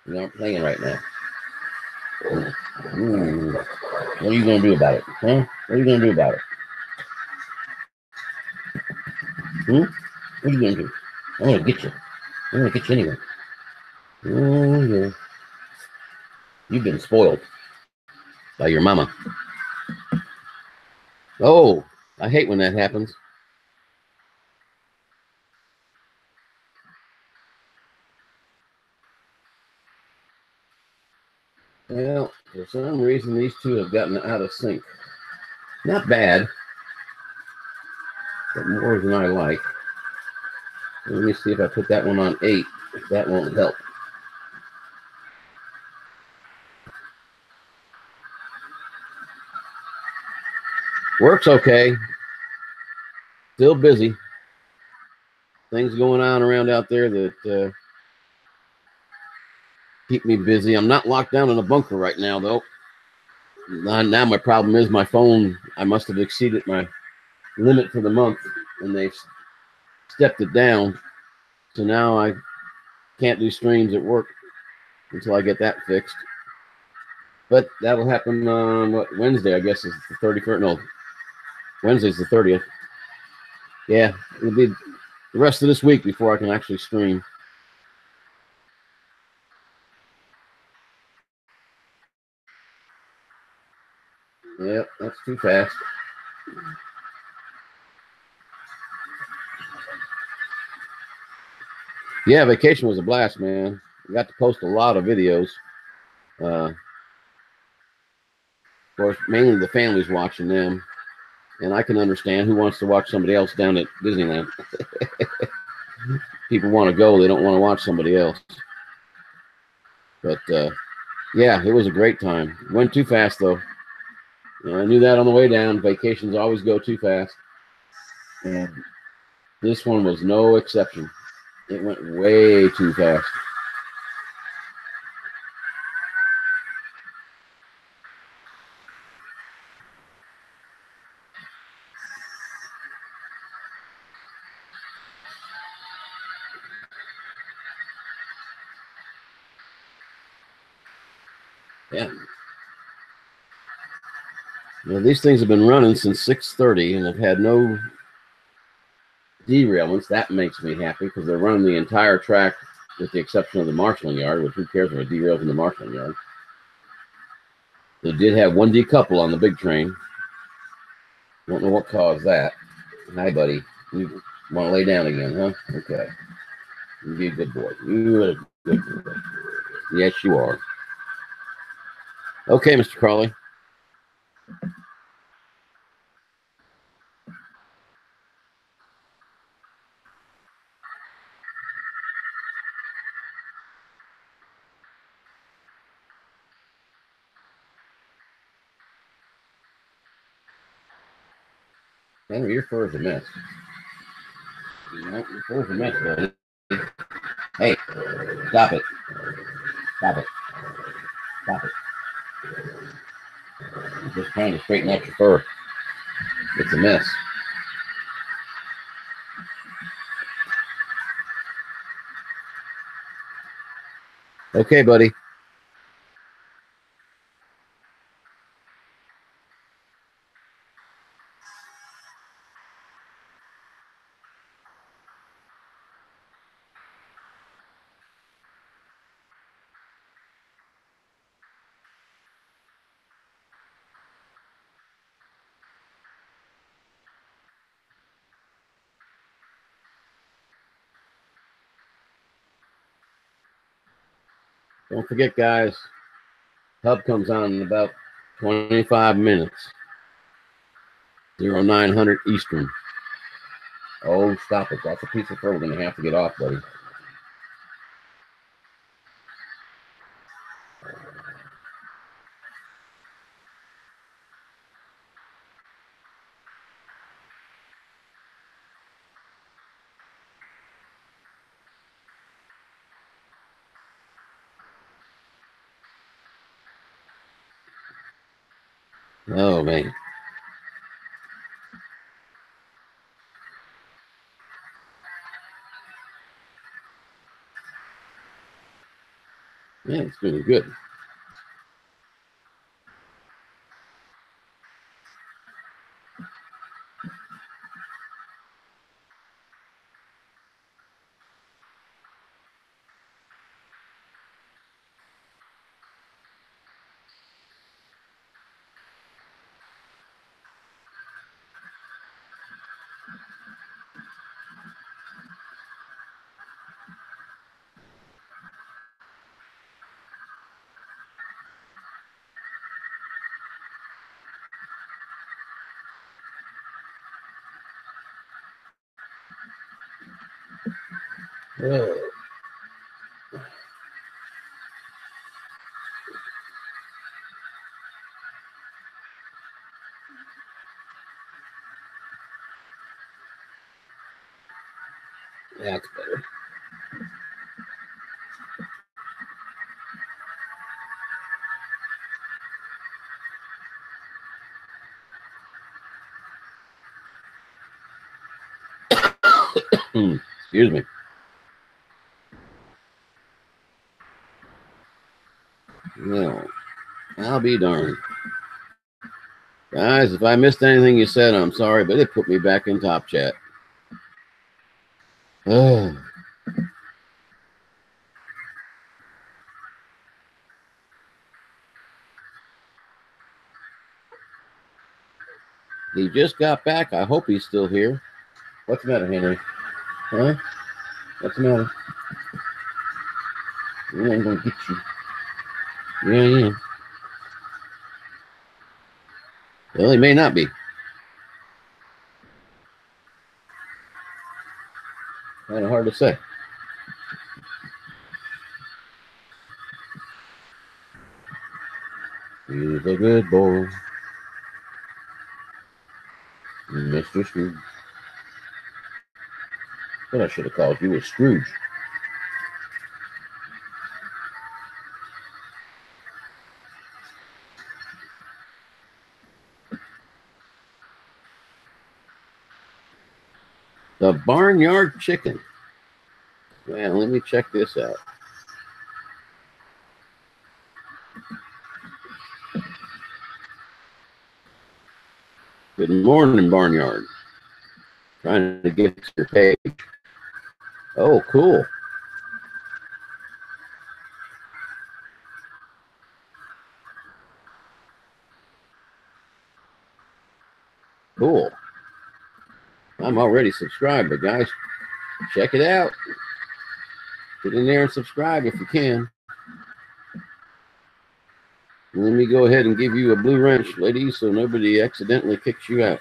We aren't playing right now. Ooh. What are you gonna do about it? Huh? What are you gonna do about it? Hmm? What are you gonna do? I'm gonna get you. I'm gonna get you anyway. Oh yeah. You've been spoiled by your mama. Oh, I hate when that happens. Well, for some reason, these two have gotten out of sync. Not bad, but more than I like. Let me see if I put that one on 8. That won't help. Works okay. Still busy. Things going on around out there that keep me busy. I'm not locked down in a bunker right now, though. Now my problem is my phone. I must have exceeded my limit for the month, and they've stepped it down. So now I can't do streams at work until I get that fixed. But that'll happen on Wednesday, I guess, is the 31st. No, Wednesday's the 30th. Yeah, it'll be the rest of this week before I can actually stream. Yep, that's too fast. Yeah, vacation was a blast, man. I got to post a lot of videos. Of course, mainly the family's watching them. And I can understand who wants to watch somebody else down at Disneyland. People want to go, they don't want to watch somebody else. But yeah, it was a great time. Went too fast, though. I knew that on the way down. Vacations always go too fast. And this one was no exception. It went way too fast. Yeah. These things have been running since 6:30 and have had no derailments. That makes me happy because they're running the entire track with the exception of the marshalling yard, which who cares if it derails in the marshalling yard. They did have one decouple on the big train. Don't know what caused that. Hi, buddy. You want to lay down again, huh? Okay. You be a good boy. You are a good boy. Yes, you are. Okay, Mr. Crawley. Henry, your fur is a mess. Your fur is a mess, buddy. Hey, stop it. Stop it. Stop it. I'm just trying to straighten out your fur. It's a mess. Okay, buddy. Don't forget, guys, Hub comes on in about 25 minutes. 0900 Eastern. Oh, stop it. That's a piece of fur we're going to have to get off, buddy. Oh, man. Yeah, it's doing good. Oh, that's better. Excuse me. No, I'll be darned. Guys, if I missed anything you said, I'm sorry, but it put me back in top chat. Oh, he just got back. I hope he's still here. What's the matter, Henry? Huh? What's the matter? Yeah, I'm going to get you. Yeah. Well, he may not be. Kind of hard to say. He's a good boy, Mr. Scrooge. What I should have called you was Scrooge. The Barnyard Chicken. Well, let me check this out. Good morning, Barnyard. Trying to get to your page. Oh, cool. Cool. I'm already subscribed, but guys, check it out. Get in there and subscribe if you can. Let me go ahead and give you a blue wrench, ladies, so nobody accidentally kicks you out.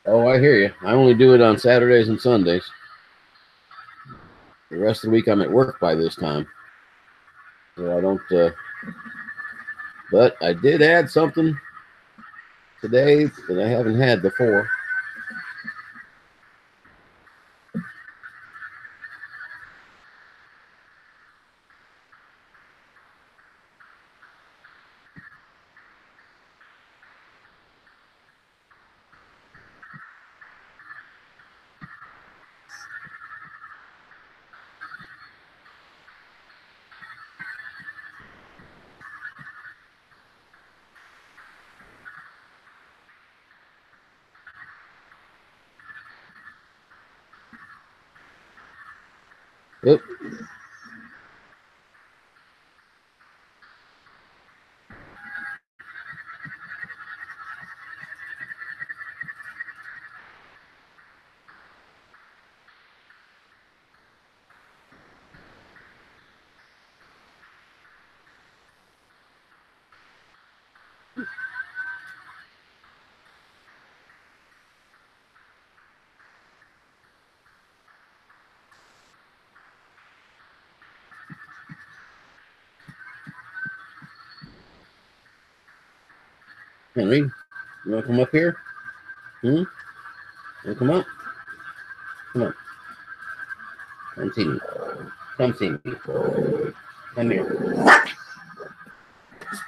Oh, I hear you. I only do it on Saturdays and Sundays. The rest of the week I'm at work by this time. So I don't, but I did add something today that I haven't had before. Yep. Henry, you want to come up here? Want to come up? Come on. Come see me. Come see me. Come here.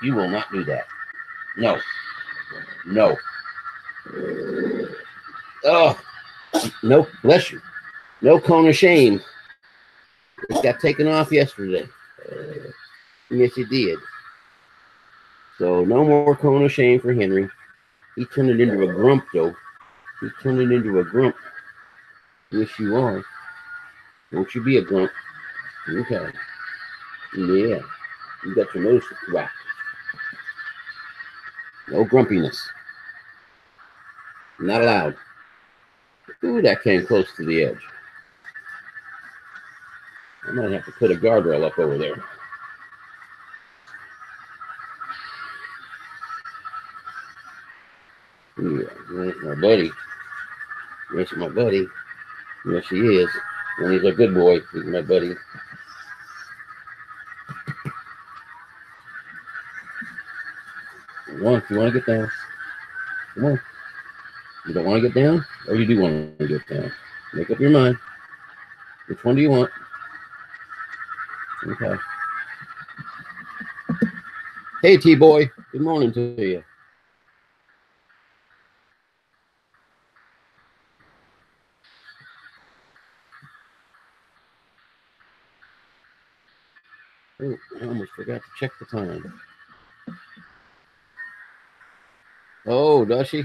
You will not do that. No. No. Oh, no, bless you. No cone of shame. It got taken off yesterday. Yes, it did. So no more cone of shame for Henry. He turned it into a grump, though. He turned it into a grump. Yes, you are. Won't you be a grump? Okay. Yeah. You got your nose whacked. No grumpiness. Not allowed. Ooh, that came close to the edge. I might have to put a guardrail up over there. Yeah, my buddy. Yes, my buddy. Yes, he is. And he's a good boy. He's my buddy. You want to get down? Come on. You don't want to get down? Or you do want to get down? Make up your mind. Which one do you want? Okay. Hey, T-Boy. Good morning to you. Oh, I almost forgot to check the time. Oh, does she?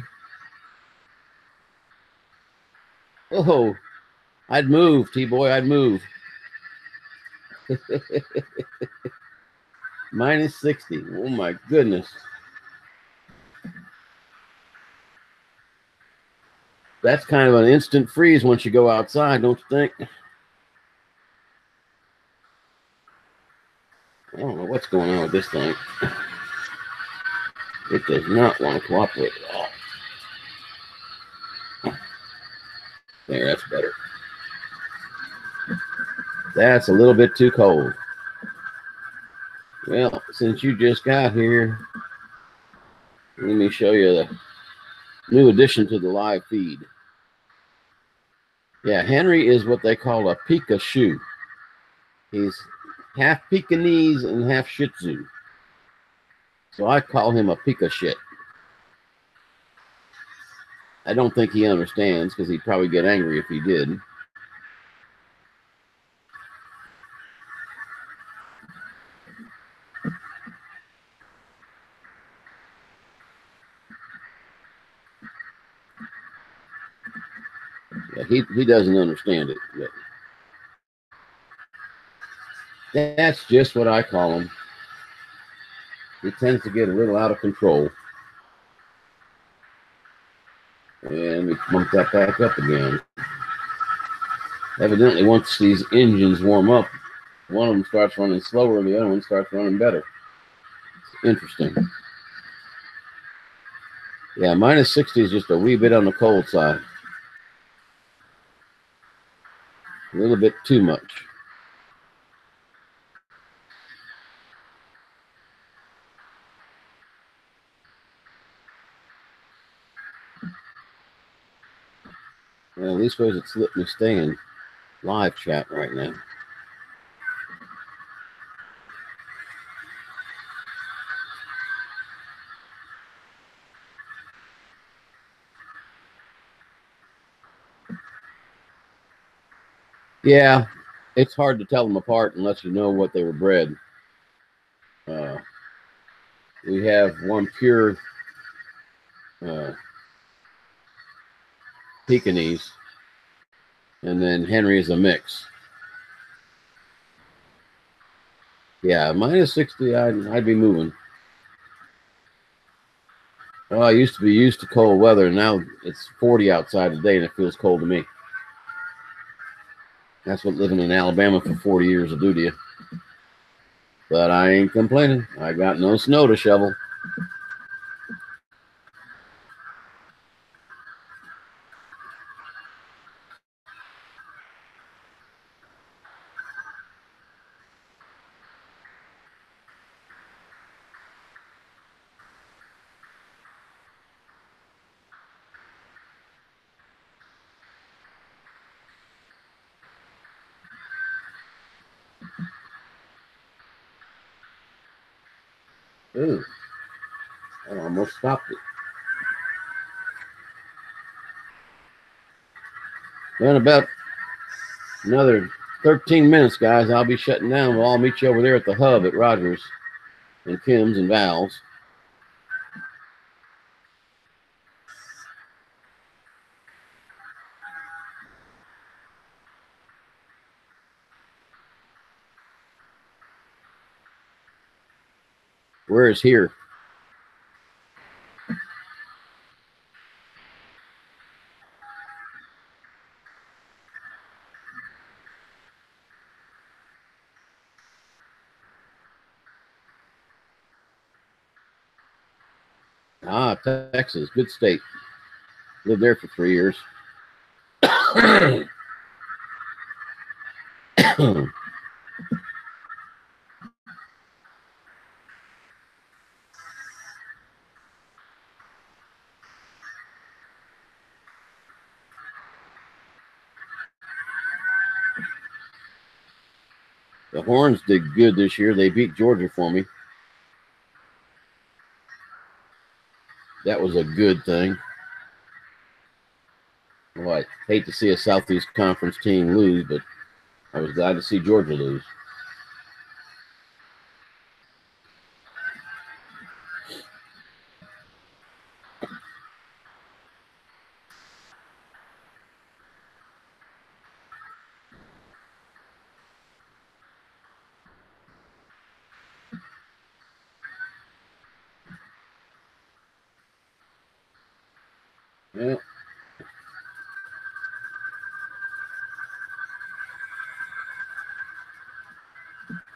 Oh, I'd move, T-Boy. I'd move. Minus 60. Oh, my goodness. That's kind of an instant freeze once you go outside, don't you think? I don't know what's going on with this thing. It does not want to cooperate at all. There, that's better. That's a little bit too cold. Well, since you just got here, let me show you the new addition to the live feed. Yeah, Henry is what they call a Pikachu. He's half Pekingese and half Shih Tzu. So I call him a Pika-shit. I don't think he understands because he'd probably get angry if he did. Yeah, he doesn't understand it. But that's just what I call him. He tends to get a little out of control. And we bump that back up again. Evidently, once these engines warm up, one of them starts running slower and the other one starts running better. It's interesting. Yeah, minus 60 is just a wee bit on the cold side. A little bit too much. Well, at least ways it's let me stay in live chat right now. Yeah, it's hard to tell them apart unless you know what they were bred. We have one pure Pekingese, and then Henry is a mix. Yeah, minus 60, I'd be moving. Oh, I used to be used to cold weather, and now it's 40 outside today, and it feels cold to me. That's what living in Alabama for 40 years will do to you. But I ain't complaining. I got no snow to shovel. Ooh, I almost stopped it. In about another 13 minutes, guys, I'll be shutting down. We'll all meet you over there at the hub at Rogers and Kim's and Val's. Where is here? Ah, Texas, good state. Lived there for 3 years. The Horns did good this year. They beat Georgia for me. That was a good thing. Well, I hate to see a Southeast Conference team lose, but I was glad to see Georgia lose. Yeah.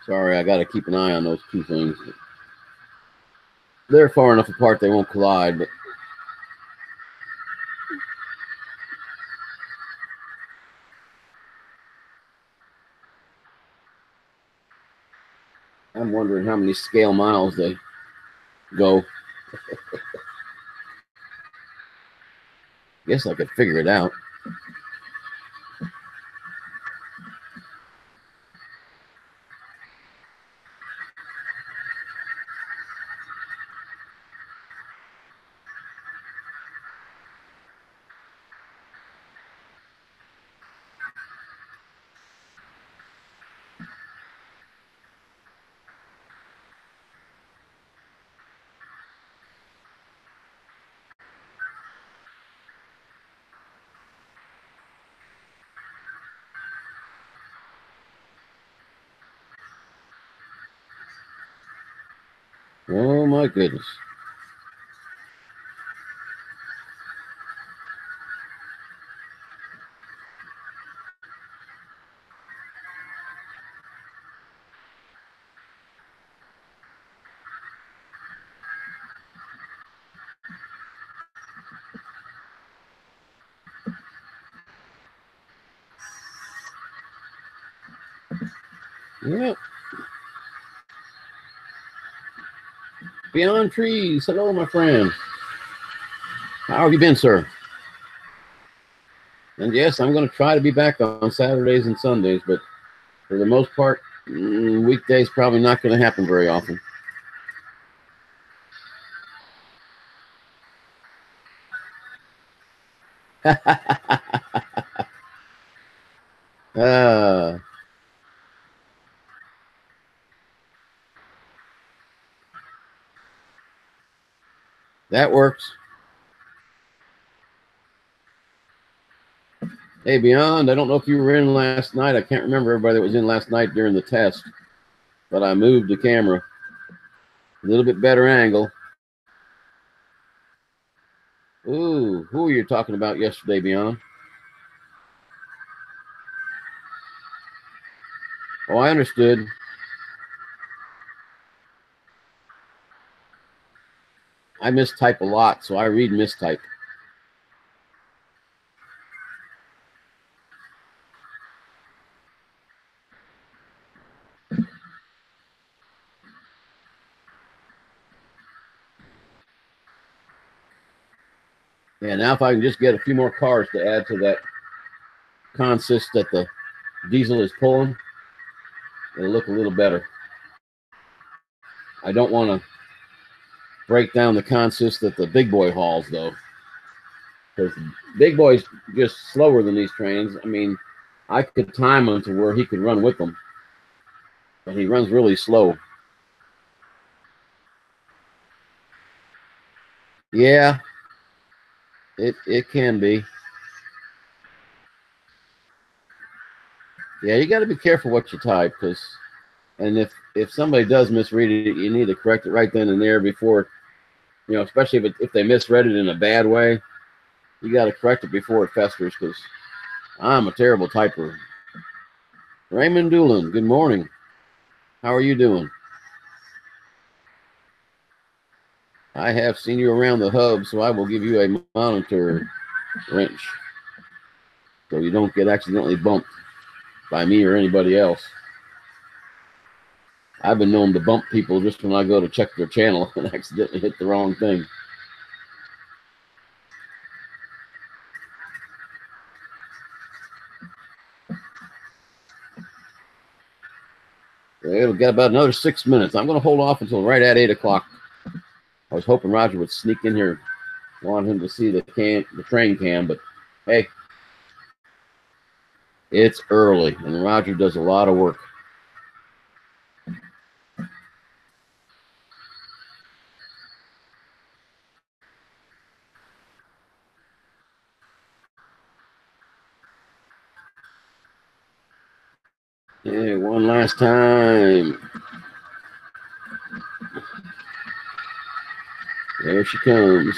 Sorry, I got to keep an eye on those two things. They're far enough apart they won't collide, but I'm wondering how many scale miles they go. Guess I could figure it out. Oh my goodness. Yep. Beyond Trees. Hello, my friend. How have you been, sir? And yes, I'm going to try to be back on Saturdays and Sundays, but for the most part, weekdays probably not going to happen very often. That works. Hey, Beyond, I don't know if you were in last night. I can't remember everybody that was in last night during the test, but I moved the camera a little bit better angle. Ooh, who were you talking about yesterday, Beyond? Oh, I understood. I mistype a lot, so I read mistype. Yeah, now if I can just get a few more cars to add to that consist that the diesel is pulling, it'll look a little better. I don't want to break down the consist that the big boy hauls, though. Because big boy's just slower than these trains. I mean, I could time him to where he could run with them, but he runs really slow. Yeah, it can be. Yeah, you got to be careful what you type, because and if somebody does misread it, you need to correct it right then and there before, especially if they misread it in a bad way, you got to correct it before it festers, because I'm a terrible typer. Raymond Doolin, good morning. How are you doing? I have seen you around the hub, so I will give you a monitor wrench so you don't get accidentally bumped by me or anybody else. I've been known to bump people just when I go to check their channel and accidentally hit the wrong thing. It'll get about another 6 minutes. I'm going to hold off until right at 8 o'clock. I was hoping Roger would sneak in here. I want him to see the train cam, but hey, it's early, and Roger does a lot of work. Hey, one last time. There she comes.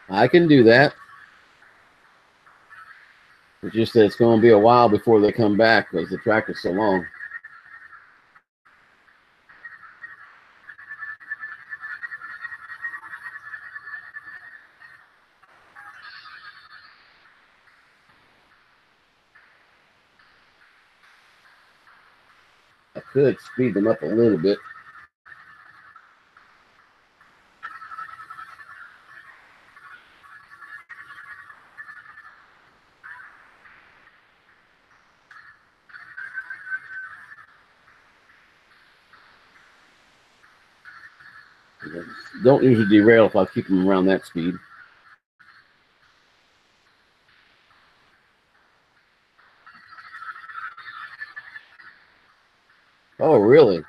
I can do that. It's just that it's going to be a while before they come back because the track is so long. I could speed them up a little bit. Don't usually derail if I keep them around that speed. Oh, really?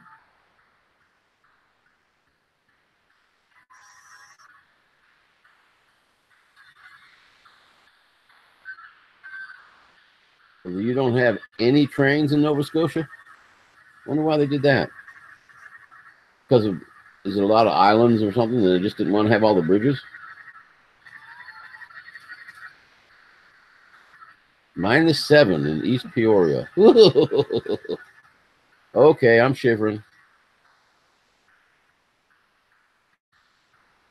You don't have any trains in Nova Scotia? Wonder why they did that. Because of, is it a lot of islands or something that they just didn't want to have all the bridges? -7 in East Peoria. Okay, I'm shivering.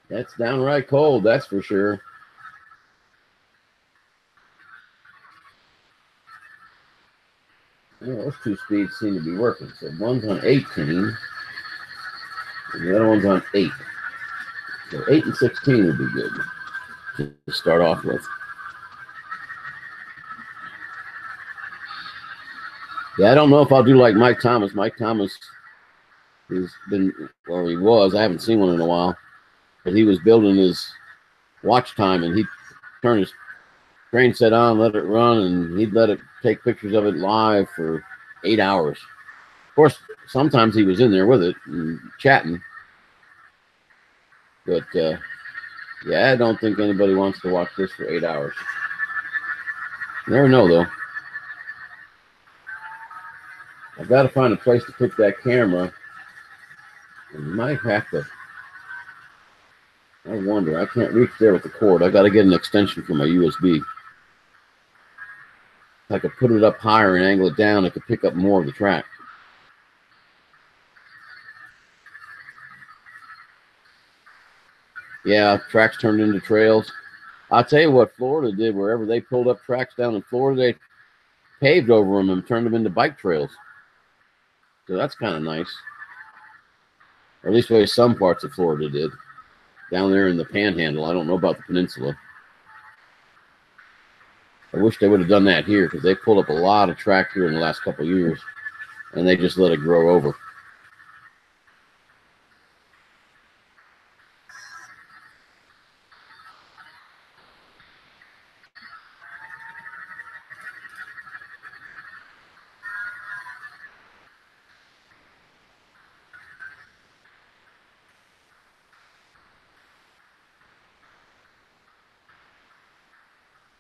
That's downright cold, that's for sure. Well, those two speeds seem to be working. So one's on 18, and the other one's on 8. So 8 and 16 would be good to start off with. Yeah, I don't know if I'll do like Mike Thomas. Mike Thomas has been, or he was, I haven't seen one in a while, but he was building his watch time, and he turned his train set on, let it run, and he'd let it take pictures of it live for 8 hours. Of course, sometimes he was in there with it and chatting. But yeah, I don't think anybody wants to watch this for 8 hours. You never know, though. I've got to find a place to put that camera. I might have to. I wonder. I can't reach there with the cord. I got to get an extension for my USB. If I could put it up higher and angle it down, I could pick up more of the track. Yeah, tracks turned into trails. I'll tell you what Florida did. Wherever they pulled up tracks down in Florida, they paved over them and turned them into bike trails. So that's kind of nice. Or at least way some parts of Florida did. Down there in the Panhandle, I don't know about the peninsula. I wish they would have done that here, because they pulled up a lot of track here in the last couple of years, and they just let it grow over.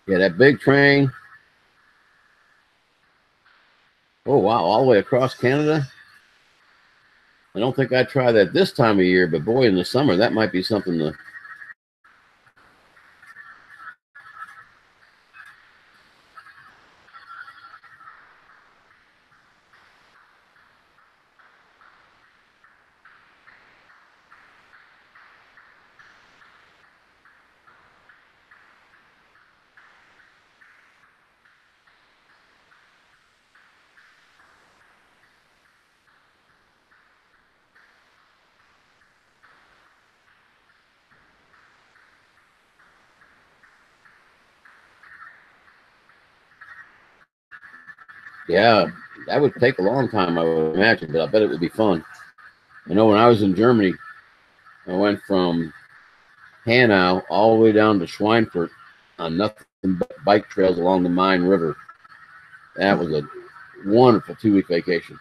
Yeah, that big train. Oh, wow, all the way across Canada. I don't think I'd try that this time of year, but boy, in the summer, that might be something to... Yeah, that would take a long time, I would imagine, but I bet it would be fun. I know when I was in Germany, I went from Hanau all the way down to Schweinfurt on nothing but bike trails along the Main River. That was a wonderful 2-week vacation.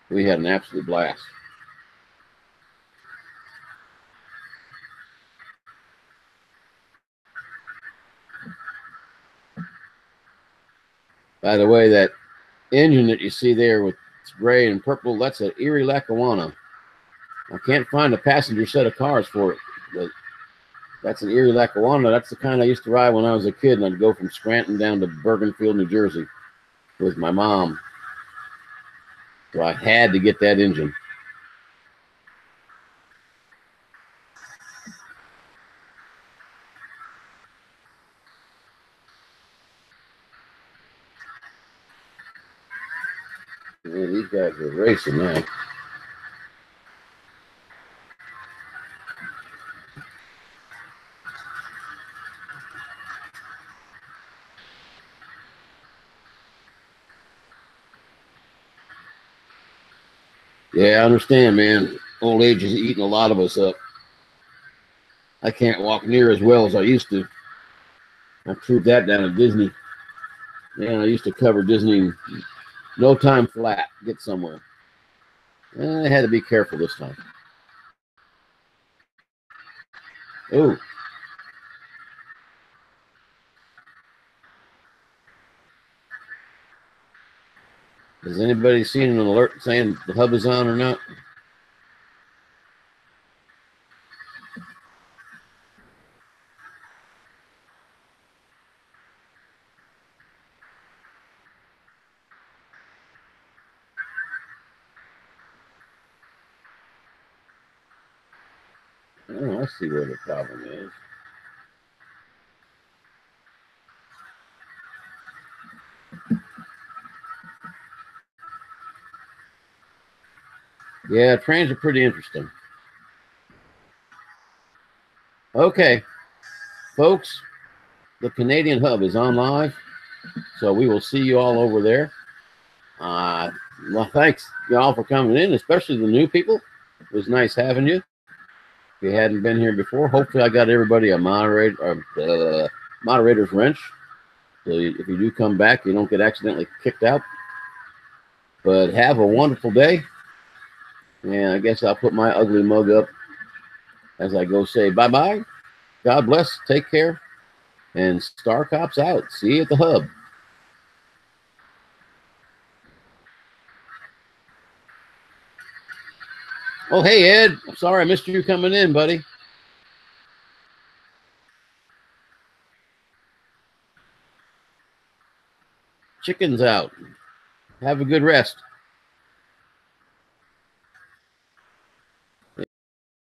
We had an absolute blast. By the way, that engine that you see there with gray and purple, that's an Erie Lackawanna. I can't find a passenger set of cars for it, but that's an Erie Lackawanna. That's the kind I used to ride when I was a kid, and I'd go from Scranton down to Bergenfield, New Jersey with my mom. So I had to get that engine. Man, these guys are racing now. Yeah, I understand, man. Old age is eating a lot of us up. I can't walk near as well as I used to. I proved that down at Disney. Man, I used to cover Disney no time flat, get somewhere. I had to be careful this time. Oh. Has anybody seen an alert saying the hub is on or not? Oh, I see where the problem is. Yeah, trains are pretty interesting. Okay, folks, the Canadian hub is on live, so we will see you all over there. Well, thanks y'all for coming in, especially the new people. It was nice having you. If you hadn't been here before, hopefully I got everybody a moderator's wrench. So if you do come back, you don't get accidentally kicked out. But have a wonderful day. And I guess I'll put my ugly mug up as I go say bye-bye. God bless. Take care. And StarCop's out. See you at the hub. Oh, hey, Ed. I'm sorry I missed you coming in, buddy. Chicken's out. Have a good rest.